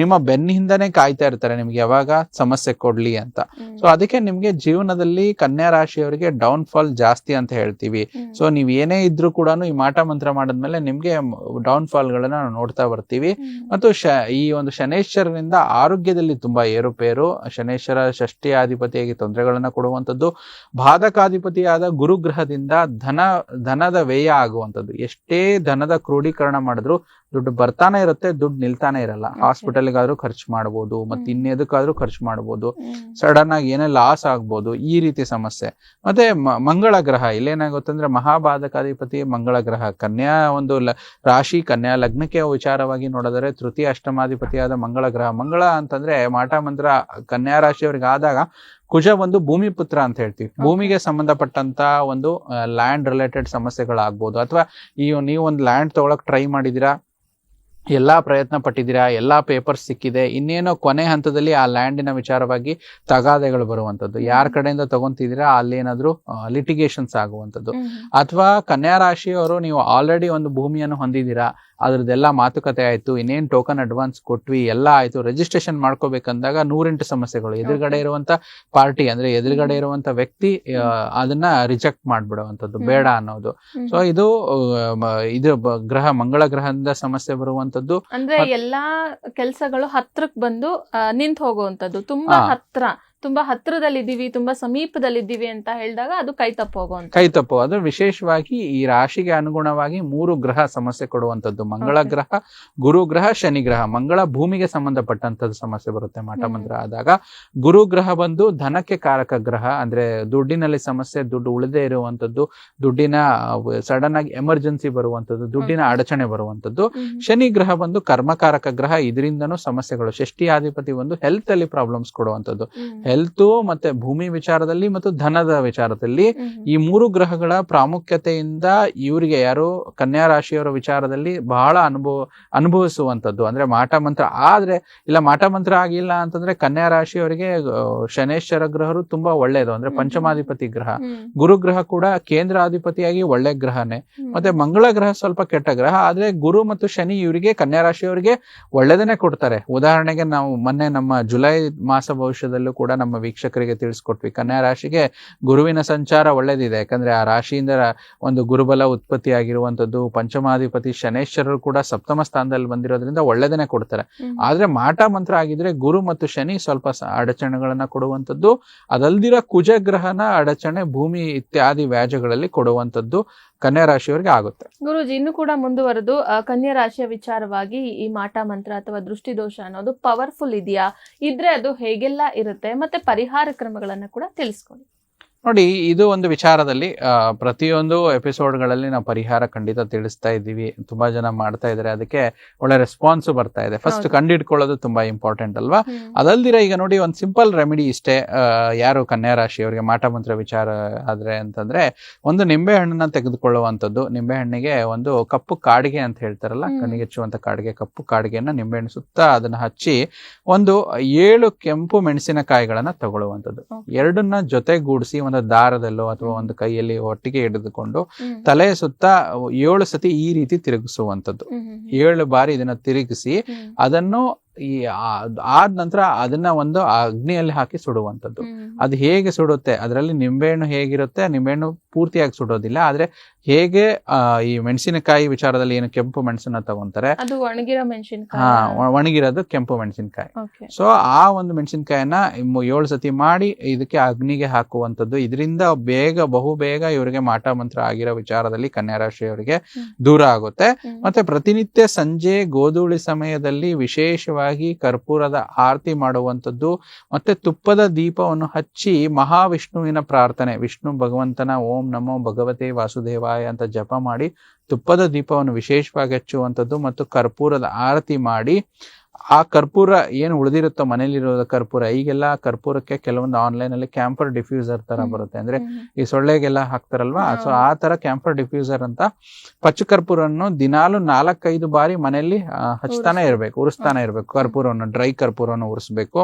ನಿಮ್ಮ ಬೆನ್ನಿಂದನೇ ಕಾಯ್ತಾ ಇರ್ತಾರೆ ನಿಮ್ಗೆ ಯಾವಾಗ ಸಮಸ್ಯೆ ಕೊಡ್ಲಿ ಅಂತ. ಸೊ ಅದಕ್ಕೆ ನಿಮ್ಗೆ ಜೀವನದಲ್ಲಿ ಕನ್ಯಾ ರಾಶಿಯವರಿಗೆ ಡೌನ್ ಫಾಲ್ ಜಾಸ್ತಿ ಅಂತ ಹೇಳ್ತೀವಿ. ಸೊ ನೀವ್ ಏನೇ ಇದ್ರೂ ಕೂಡ ಈ ಮಾಟ ಮಂತ್ರ ಮಾಡಿದ್ಮೇಲೆ ನಿಮ್ಗೆ ಡೌನ್ ಫಾಲ್ ಗಳನ್ನ ನಾವು ನೋಡ್ತಾ ಬರ್ತೀವಿ. ಮತ್ತು ಈ ಒಂದು ಶನೇಶ್ವರನಿಂದ ಆರೋಗ್ಯದಲ್ಲಿ ತುಂಬಾ ಏರುಪೇರು, ಶನೇಶ್ವರ ಷಷ್ಠಿಯಾಧಿಪತಿಯಾಗಿ ತೊಂದರೆಗಳನ್ನ ಕೊಡುವಂತದ್ದು, ಬಾಧಕಾಧಿಪತಿಯಾದ ಗುರುಗ್ರಹದಿಂದ ಧನದ ವ್ಯಯ ಆಗುವಂತದ್ದು. ಎಷ್ಟೇ ಧನದ ಕ್ರೋಢೀಕರಣ ಮಾಡಿದ್ರು ದುಡ್ಡು ಬರ್ತಾನೆ ಇರುತ್ತೆ, ದುಡ್ಡು ನಿಲ್ತಾನೆ ಇರಲ್ಲ. ಹಾಸ್ಪಿಟಲ್ಗಾದ್ರೂ ಖರ್ಚು ಮಾಡ್ಬೋದು, ಮತ್ತೆ ಇನ್ನೆದಕ್ಕಾದ್ರೂ ಖರ್ಚು ಮಾಡ್ಬೋದು, ಸಡನ್ ಆಗಿ ಏನೇ ಲಾಸ್ ಆಗ್ಬೋದು, ಈ ರೀತಿ ಸಮಸ್ಯೆ. ಮತ್ತೆ ಮಂಗಳ ಗ್ರಹ, ಇಲ್ಲೇನಾಗುತ್ತೆ ಅಂದ್ರೆ ಮಹಾಬಾಧಕಾಧಿಪತಿ ಮಂಗಳ ಗ್ರಹ ಕನ್ಯಾ ಒಂದು ರಾಶಿ ಕನ್ಯಾ ಲಗ್ನಕ್ಕೆ ವಿಚಾರವಾಗಿ ನೋಡಿದರೆ ತೃತೀಯ ಅಷ್ಟಮಾಧಿಪತಿಯಾದ ಮಂಗಳ ಗ್ರಹ. ಮಂಗಳ ಅಂತಂದ್ರೆ ಮಾಟ ಮಂತ್ರ ಕನ್ಯಾ ರಾಶಿಯವರಿಗೆ ಆದಾಗ ಕುಜ ಒಂದು ಭೂಮಿ ಪುತ್ರ ಅಂತ ಹೇಳ್ತೀವಿ. ಭೂಮಿಗೆ ಸಂಬಂಧಪಟ್ಟಂತ ಒಂದು ಲ್ಯಾಂಡ್ ರಿಲೇಟೆಡ್ ಸಮಸ್ಯೆಗಳಾಗ್ಬೋದು, ಅಥವಾ ನೀವು ಒಂದು ಲ್ಯಾಂಡ್ ತಗೊಳಕ್ ಟ್ರೈ ಮಾಡಿದೀರಾ, ಎಲ್ಲಾ ಪ್ರಯತ್ನ ಪಟ್ಟಿದ್ದೀರಾ, ಎಲ್ಲಾ ಪೇಪರ್ಸ್ ಸಿಕ್ಕಿದೆ, ಇನ್ನೇನೋ ಕೊನೆ ಹಂತದಲ್ಲಿ ಆ ಲ್ಯಾಂಡಿನ ವಿಚಾರವಾಗಿ ತಗಾದೆಗಳು ಬರುವಂತದ್ದು, ಯಾರ ಕಡೆಯಿಂದ ತಗೊಂತಿದ್ದೀರಾ ಅಲ್ಲಿ ಏನಾದ್ರು ಲಿಟಿಗೇಷನ್ಸ್ ಆಗುವಂತದ್ದು. ಅಥವಾ ಕನ್ಯಾ ರಾಶಿಯವರು ನೀವು ಆಲ್ರೆಡಿ ಒಂದು ಭೂಮಿಯನ್ನು ಹೊಂದಿದ್ದೀರಾ, ಅದ್ರದ್ದೆಲ್ಲ ಮಾತುಕತೆ ಆಯ್ತು, ಇನ್ನೇನ್ ಟೋಕನ್ ಅಡ್ವಾನ್ಸ್ ಕೊಟ್ವಿ, ಎಲ್ಲ ಆಯ್ತು, ರಿಜಿಸ್ಟ್ರೇಷನ್ ಮಾಡ್ಕೋಬೇಕಂದಾಗ 108 ಸಮಸ್ಯೆಗಳು. ಎದುರುಗಡೆ ಇರುವಂತ ಪಾರ್ಟಿ ಅಂದ್ರೆ ಎದುರುಗಡೆ ಇರುವಂತ ವ್ಯಕ್ತಿ ಅದನ್ನ ರಿಜೆಕ್ಟ್ ಮಾಡ್ಬಿಡುವಂತದ್ದು, ಬೇಡ ಅನ್ನೋದು. ಸೊ ಇದು ಮಂಗಳ ಗ್ರಹದಿಂದ ಸಮಸ್ಯೆ ಬರುವಂತದ್ದು. ಅಂದ್ರೆ ಎಲ್ಲಾ ಕೆಲ್ಸಗಳು ಹತ್ರಕ್ ಬಂದು ನಿಂತ್ ಹೋಗುವಂತದ್ದು, ತುಂಬಾ ಹತ್ರದಲ್ಲಿದ್ದೀವಿ, ತುಂಬಾ ಸಮೀಪದಲ್ಲಿದ್ದೀವಿ ಅಂತ ಹೇಳಿದಾಗ ಅದು ಕೈ ತಪ್ಪು. ಅದು ವಿಶೇಷವಾಗಿ ಈ ರಾಶಿಗೆ ಅನುಗುಣವಾಗಿ 3 ಗ್ರಹ ಸಮಸ್ಯೆ ಕೊಡುವಂತದ್ದು. ಮಂಗಳ ಗ್ರಹ, ಗುರು ಗ್ರಹ, ಶನಿ ಗ್ರಹ. ಮಂಗಳ ಭೂಮಿಗೆ ಸಂಬಂಧಪಟ್ಟಂತದ್ದು ಸಮಸ್ಯೆ ಬರುತ್ತೆ ಮಾಟ ಮಂತ್ರ ಆದಾಗ. ಗುರು ಗ್ರಹ ಬಂದು ಧನಕ್ಕೆ ಕಾರಕ ಗ್ರಹ, ಅಂದ್ರೆ ದುಡ್ಡಿನಲ್ಲಿ ಸಮಸ್ಯೆ, ದುಡ್ಡು ಉಳಿದೇ ಇರುವಂತದ್ದು, ದುಡ್ಡಿನ ಸಡನ್ ಆಗಿ ಎಮರ್ಜೆನ್ಸಿ ಬರುವಂತದ್ದು, ದುಡ್ಡಿನ ಅಡಚಣೆ ಬರುವಂತದ್ದು. ಶನಿ ಗ್ರಹ ಬಂದು ಕರ್ಮಕಾರಕ ಗ್ರಹ, ಇದರಿಂದನೂ ಸಮಸ್ಯೆಗಳು. ಷಷ್ಠಿಯಾಧಿಪತಿ ಒಂದು ಹೆಲ್ತ್ ಅಲ್ಲಿ ಪ್ರಾಬ್ಲಮ್ಸ್ ಕೊಡುವಂತದ್ದು. ಹೆಲ್ತ್ ಮತ್ತೆ ಭೂಮಿ ವಿಚಾರದಲ್ಲಿ ಮತ್ತು ಧನದ ವಿಚಾರದಲ್ಲಿ ಈ 3 ಗ್ರಹಗಳ ಪ್ರಾಮುಖ್ಯತೆಯಿಂದ ಇವರಿಗೆ ಯಾರು ಕನ್ಯಾ ರಾಶಿಯವರ ವಿಚಾರದಲ್ಲಿ ಬಹಳ ಅನುಭವಿಸುವಂತದ್ದು. ಅಂದ್ರೆ ಮಾಟ ಮಂತ್ರ ಆದ್ರೆ ಇಲ್ಲ, ಮಾಟ ಮಂತ್ರ ಆಗಿಲ್ಲ ಅಂತಂದ್ರೆ ಕನ್ಯಾ ರಾಶಿಯವರಿಗೆ ಶನೇಶ್ವರ ಗ್ರಹರು ತುಂಬಾ ಒಳ್ಳೇದು. ಅಂದ್ರೆ ಪಂಚಮಾಧಿಪತಿ ಗ್ರಹ. ಗುರುಗ್ರಹ ಕೂಡ ಕೇಂದ್ರಾಧಿಪತಿಯಾಗಿ ಒಳ್ಳೆ ಗ್ರಹನೇ. ಮತ್ತೆ ಮಂಗಳ ಗ್ರಹ ಸ್ವಲ್ಪ ಕೆಟ್ಟ ಗ್ರಹ, ಆದ್ರೆ ಗುರು ಮತ್ತು ಶನಿ ಇವರಿಗೆ ಕನ್ಯಾ ರಾಶಿಯವರಿಗೆ ಒಳ್ಳೆದನ್ನೇ ಕೊಡ್ತಾರೆ. ಉದಾಹರಣೆಗೆ ನಾವು ಮೊನ್ನೆ ನಮ್ಮ ಜುಲೈ ಮಾಸ ಭವಿಷ್ಯದಲ್ಲೂ ಕೂಡ ನಮ್ಮ ವೀಕ್ಷಕರಿಗೆ ತಿಳಿಸ್ಕೊಟ್ವಿ, ಕನ್ಯಾ ರಾಶಿಗೆ ಗುರುವಿನ ಸಂಚಾರ ಒಳ್ಳೇದಿದೆ. ಯಾಕಂದ್ರೆ ಆ ರಾಶಿಯಿಂದ ಒಂದು ಗುರುಬಲ ಉತ್ಪತ್ತಿ ಆಗಿರುವಂತದ್ದು. ಪಂಚಮಾಧಿಪತಿ ಶನೇಶ್ವರರು ಕೂಡ ಸಪ್ತಮ ಸ್ಥಾನದಲ್ಲಿ ಬಂದಿರೋದ್ರಿಂದ ಒಳ್ಳೆದನ್ನೇ ಕೊಡ್ತಾರೆ. ಆದ್ರೆ ಮಾಟ ಮಂತ್ರ ಆಗಿದ್ರೆ ಗುರು ಮತ್ತು ಶನಿ ಸ್ವಲ್ಪ ಅಡಚಣೆಗಳನ್ನ ಕೊಡುವಂತದ್ದು. ಅದಲ್ದಿರ ಕುಜಗ್ರಹನ ಅಡಚಣೆ, ಭೂಮಿ ಇತ್ಯಾದಿ ವ್ಯಾಜ್ಯಗಳಲ್ಲಿ ಕೊಡುವಂತದ್ದು ಕನ್ಯಾ ರಾಶಿಯವರಿಗೆ ಆಗುತ್ತೆ. ಗುರುಜಿ, ಇನ್ನು ಕೂಡ ಮುಂದುವರೆದು ಕನ್ಯಾ ರಾಶಿಯ ವಿಚಾರವಾಗಿ ಈ ಮಾಟ ಮಂತ್ರ ಅಥವಾ ದೃಷ್ಟಿದೋಷ ಅನ್ನೋದು ಪವರ್ಫುಲ್ ಇದೆಯಾ, ಇದ್ರೆ ಅದು ಹೇಗೆಲ್ಲ ಇರುತ್ತೆ, ಮತ್ತೆ ಪರಿಹಾರ ಕ್ರಮಗಳನ್ನ ಕೂಡ ತಿಳಿಸ್ಕೊಡಿ. ನೋಡಿ, ಇದು ಒಂದು ವಿಚಾರದಲ್ಲಿ ಪ್ರತಿಯೊಂದು ಎಪಿಸೋಡ್ಗಳಲ್ಲಿ ನಾವು ಪರಿಹಾರ ಖಂಡಿತ ತಿಳಿಸ್ತಾ ಇದ್ದೀವಿ. ತುಂಬಾ ಜನ ಮಾಡ್ತಾ ಇದ್ದಾರೆ, ಅದಕ್ಕೆ ಒಳ್ಳೆ ರೆಸ್ಪಾನ್ಸ್ ಬರ್ತಾ ಇದೆ. ಫಸ್ಟ್ ಕಂಡಿಡ್ಕೊಳ್ಳೋದು ತುಂಬಾ ಇಂಪಾರ್ಟೆಂಟ್ ಅಲ್ವಾ. ಅದಲ್ದಿರ ಈಗ ನೋಡಿ, ಒಂದು ಸಿಂಪಲ್ ರೆಮಿಡಿ ಇಷ್ಟೇ. ಯಾರು ಕನ್ಯಾ ರಾಶಿಯವರಿಗೆ ಮಾಟ ಮಂತ್ರ ವಿಚಾರ ಆದ್ರೆ ಅಂತಂದ್ರೆ, ಒಂದು ನಿಂಬೆ ಹಣ್ಣನ್ನ ತೆಗೆದುಕೊಳ್ಳುವಂಥದ್ದು. ನಿಂಬೆ ಹಣ್ಣಿಗೆ ಒಂದು ಕಪ್ಪು ಕಾಡಿಗೆ ಅಂತ ಹೇಳ್ತಾರಲ್ಲ, ಕಣ್ಣಿಗೆ ಹಚ್ಚುವಂತ ಕಾಡಿಗೆ, ಕಪ್ಪು ಕಾಡಿಗೆಯನ್ನ ನಿಂಬೆ ಹಣ್ಣು ಸುತ್ತ ಅದನ್ನ ಹಚ್ಚಿ ಒಂದು 7 ಕೆಂಪು ಮೆಣಸಿನಕಾಯಿಗಳನ್ನ ತಗೊಳ್ಳುವಂಥದ್ದು. ಎರಡನ್ನ ಜೊತೆಗೂಡಿಸಿ ಒಂದು ದಾರದಲ್ಲೋ ಅಥವಾ ಒಂದು ಕೈಯಲ್ಲಿ ಒಟ್ಟಿಗೆ ಹಿಡಿದುಕೊಂಡು ತಲೆಯ ಸುತ್ತ 7 ಸತಿ ಈ ರೀತಿ ತಿರುಗಿಸುವಂಥದ್ದು. 7 ಬಾರಿ ಇದನ್ನ ತಿರುಗಿಸಿ ಅದನ್ನು ಆದ ನಂತರ ಅದನ್ನ ಒಂದು ಅಗ್ನಿಯಲ್ಲಿ ಹಾಕಿ ಸುಡುವಂಥದ್ದು. ಅದು ಹೇಗೆ ಸುಡುತ್ತೆ, ಅದರಲ್ಲಿ ನಿಂಬೆಹಣ್ಣು ಹೇಗಿರುತ್ತೆ, ನಿಂಬೆಹಣ್ಣು ಪೂರ್ತಿಯಾಗಿ ಸುಡೋದಿಲ್ಲ, ಆದ್ರೆ ಹೇಗೆ ಈ ಮೆಣಸಿನಕಾಯಿ ವಿಚಾರದಲ್ಲಿ ಏನು ಕೆಂಪು ಮೆಣಸನ್ನ ತಗೊಂತಾರೆ, ಒಣಗಿರೋದು ಕೆಂಪು ಮೆಣಸಿನಕಾಯಿ. ಸೊ ಆ ಒಂದು ಮೆಣಸಿನಕಾಯನ್ನ 7 ಸತಿ ಮಾಡಿ ಇದಕ್ಕೆ ಅಗ್ನಿಗೆ ಹಾಕುವಂಥದ್ದು. ಇದರಿಂದ ಬಹುಬೇಗ ಇವರಿಗೆ ಮಾಟ ಮಂತ್ರ ಆಗಿರೋ ವಿಚಾರದಲ್ಲಿ ಕನ್ಯಾ ರಾಶಿಯವರಿಗೆ ದೂರ ಆಗುತ್ತೆ. ಮತ್ತೆ ಪ್ರತಿನಿತ್ಯ ಸಂಜೆ ಗೋಧೂಳಿ ಸಮಯದಲ್ಲಿ ವಿಶೇಷವಾಗಿ ಕರ್ಪೂರದ ಆರತಿ ಮಾಡುವಂಥದ್ದು, ಮತ್ತೆ ತುಪ್ಪದ ದೀಪವನ್ನು ಹಚ್ಚಿ ಮಹಾವಿಷ್ಣುವಿನ ಪ್ರಾರ್ಥನೆ, ವಿಷ್ಣು ಭಗವಂತನ ಓಂ ನಮೋ ಭಗವತೆ ವಾಸುದೇವಾಯ ಅಂತ ಜಪ ಮಾಡಿ ತುಪ್ಪದ ದೀಪವನ್ನು ವಿಶೇಷವಾಗಿ ಹಚ್ಚುವಂಥದ್ದು, ಮತ್ತು ಕರ್ಪೂರದ ಆರತಿ ಮಾಡಿ ಆ ಕರ್ಪೂರ ಏನು ಉಳಿದಿರುತ್ತೋ ಮನೇಲಿರೋ ಕರ್ಪೂರ, ಈಗೆಲ್ಲ ಕರ್ಪೂರಕ್ಕೆ ಕೆಲವೊಂದು ಆನ್ಲೈನ್ ಅಲ್ಲಿ ಕ್ಯಾಂಪರ್ ಡಿಫ್ಯೂಸರ್ ತರ ಬರುತ್ತೆ, ಅಂದ್ರೆ ಈ ಸೊಳ್ಳೆಗೆಲ್ಲ ಹಾಕ್ತಾರಲ್ವಾ, ಸೊ ಆ ತರ ಕ್ಯಾಂಪರ್ ಡಿಫ್ಯೂಸರ್ ಅಂತ ಪಚ್ಚ ಕರ್ಪೂರನ್ನು ದಿನಾಲು 4-5 ಬಾರಿ ಮನೆಯಲ್ಲಿ ಹಚ್ತಾನೆ ಇರ್ಬೇಕು, ಉರಿಸ್ತಾನೆ ಇರ್ಬೇಕು. ಕರ್ಪೂರವನ್ನು, ಡ್ರೈ ಕರ್ಪೂರವನ್ನು ಉರಿಸ್ಬೇಕು.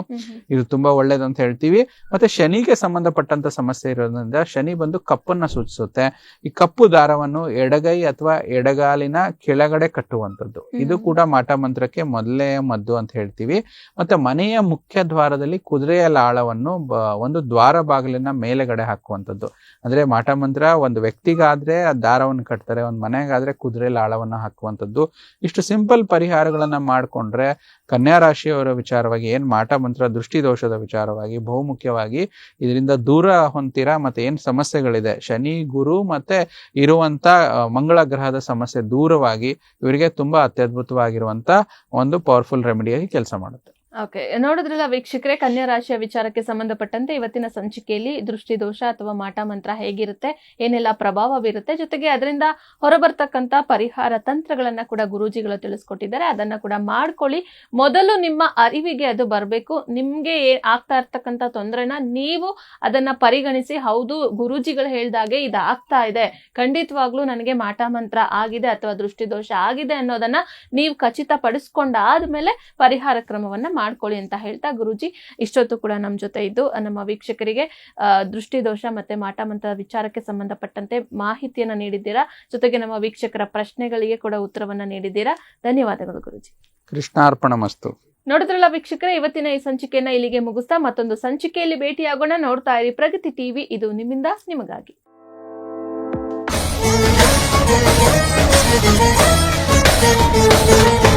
ಇದು ತುಂಬಾ ಒಳ್ಳೇದು ಅಂತ ಹೇಳ್ತೀವಿ. ಮತ್ತೆ ಶನಿಗೆ ಸಂಬಂಧಪಟ್ಟಂತ ಸಮಸ್ಯೆ ಇರೋದ್ರಿಂದ ಶನಿ ಬಂದು ಕಪ್ಪನ್ನ ಸೂಚಿಸುತ್ತೆ. ಈ ಕಪ್ಪು ದಾರವನ್ನು ಎಡಗೈ ಅಥವಾ ಎಡಗಾಲಿನ ಕೆಳಗಡೆ ಕಟ್ಟುವಂಥದ್ದು, ಇದು ಕೂಡ ಮಾಟ ಮಂತ್ರಕ್ಕೆ ಮೊದಲೇ ಮದ್ದು ಅಂತ ಹೇಳ್ತೀವಿ. ಮತ್ತೆ ಮನೆಯ ಮುಖ್ಯ ದ್ವಾರದಲ್ಲಿ ಕುದುರೆಯ ಲಾಳವನ್ನು ಒಂದು ದ್ವಾರ ಬಾಗಿಲಿನ ಮೇಲೆಗಡೆ ಹಾಕುವಂಥದ್ದು. ಅಂದ್ರೆ ಮಾಟ ಮಂತ್ರ ಒಂದು ವ್ಯಕ್ತಿಗಾದ್ರೆ ಆ ದಾರವನ್ನು ಕಟ್ತಾರೆ, ಒಂದು ಮನೆಗಾದ್ರೆ ಕುದುರೆ ಲಾಳವನ್ನ ಹಾಕುವಂಥದ್ದು. ಇಷ್ಟು ಸಿಂಪಲ್ ಪರಿಹಾರಗಳನ್ನ ಮಾಡ್ಕೊಂಡ್ರೆ ಕನ್ಯಾ ರಾಶಿಯವರ ವಿಚಾರವಾಗಿ ಏನ್ ಮಾಟ ಮಂತ್ರ ದೃಷ್ಟಿ ದೋಷದ ವಿಚಾರವಾಗಿ ಬಹುಮುಖ್ಯವಾಗಿ ಇದರಿಂದ ದೂರ ಹೊಂತೀರಾ. ಮತ್ತೆ ಏನ್ ಸಮಸ್ಯೆಗಳಿದೆ, ಶನಿ ಗುರು ಮತ್ತೆ ಇರುವಂತ ಮಂಗಳ ಗ್ರಹದ ಸಮಸ್ಯೆ ದೂರವಾಗಿ ಇವರಿಗೆ ತುಂಬಾ ಅತ್ಯದ್ಭುತವಾಗಿರುವಂತ ಒಂದು ಪವರ್ಫುಲ್ ರೆಮಿಡಿಯಾಗಿ ಕೆಲಸ ಮಾಡುತ್ತೆ. ಓಕೆ, ನೋಡಿದ್ರಲ್ಲ ವೀಕ್ಷಕರೇ, ಕನ್ಯಾ ರಾಶಿಯ ವಿಚಾರಕ್ಕೆ ಸಂಬಂಧಪಟ್ಟಂತೆ ಇವತ್ತಿನ ಸಂಚಿಕೆಯಲ್ಲಿ ದೃಷ್ಟಿದೋಷ ಅಥವಾ ಮಾಟ ಮಂತ್ರ ಹೇಗಿರುತ್ತೆ, ಏನೆಲ್ಲ ಪ್ರಭಾವ ಬೀರುತ್ತೆ, ಜೊತೆಗೆ ಅದರಿಂದ ಹೊರಬರ್ತಕ್ಕಂತ ಪರಿಹಾರ ತಂತ್ರಗಳನ್ನ ಕೂಡ ಗುರೂಜಿಗಳು ತಿಳಿಸ್ಕೊಟ್ಟಿದ್ದಾರೆ. ಅದನ್ನ ಕೂಡ ಮಾಡ್ಕೊಳ್ಳಿ. ಮೊದಲು ನಿಮ್ಮ ಅರಿವಿಗೆ ಅದು ಬರಬೇಕು. ನಿಮ್ಗೆ ಆಗ್ತಾ ಇರ್ತಕ್ಕಂಥ ತೊಂದರೆನ ನೀವು ಅದನ್ನ ಪರಿಗಣಿಸಿ, ಹೌದು ಗುರೂಜಿಗಳು ಹೇಳ್ದಾಗೆ ಇದು ಆಗ್ತಾ ಇದೆ, ಖಂಡಿತವಾಗ್ಲೂ ನನಗೆ ಮಾಟ ಮಂತ್ರ ಆಗಿದೆ ಅಥವಾ ದೃಷ್ಟಿದೋಷ ಆಗಿದೆ ಅನ್ನೋದನ್ನ ನೀವು ಖಚಿತಪಡಿಸ್ಕೊಂಡಾದ್ಮೇಲೆ ಪರಿಹಾರ ಕ್ರಮವನ್ನ ಮಾಡ್ಕೊಳ್ಳಿ ಅಂತ ಹೇಳ್ತಾ ಗುರೂಜಿ ಇಷ್ಟೊತ್ತು ಕೂಡ ನಮ್ಮ ಜೊತೆ ಇದ್ದು ನಮ್ಮ ವೀಕ್ಷಕರಿಗೆ ದೃಷ್ಟಿದೋಷ ಮತ್ತೆ ಮಾಟ ಮಂತ್ರ ವಿಚಾರಕ್ಕೆ ಸಂಬಂಧಪಟ್ಟಂತೆ ಮಾಹಿತಿಯನ್ನ ನೀಡಿದ್ದೀರಾ. ಜೊತೆಗೆ ನಮ್ಮ ವೀಕ್ಷಕರ ಪ್ರಶ್ನೆಗಳಿಗೆ ಕೂಡ ಉತ್ತರವನ್ನ ನೀಡಿದ್ದೀರಾ. ಧನ್ಯವಾದಗಳು ಗುರೂಜಿ. ಕೃಷ್ಣಾರ್ಪಣಮಸ್ತು. ನೋಡಿದ್ರಲ್ಲ ವೀಕ್ಷಕರೇ, ಇವತ್ತಿನ ಈ ಸಂಚಿಕೆಯನ್ನ ಇಲ್ಲಿಗೆ ಮುಗಿಸ್ತಾ ಮತ್ತೊಂದು ಸಂಚಿಕೆಯಲ್ಲಿ ಭೇಟಿಯಾಗೋಣ. ನೋಡ್ತಾ ಇರಿ ಪ್ರಗತಿ ಟಿವಿ, ಇದು ನಿಮ್ಮಿಂದ ನಿಮಗಾಗಿ. Thank you.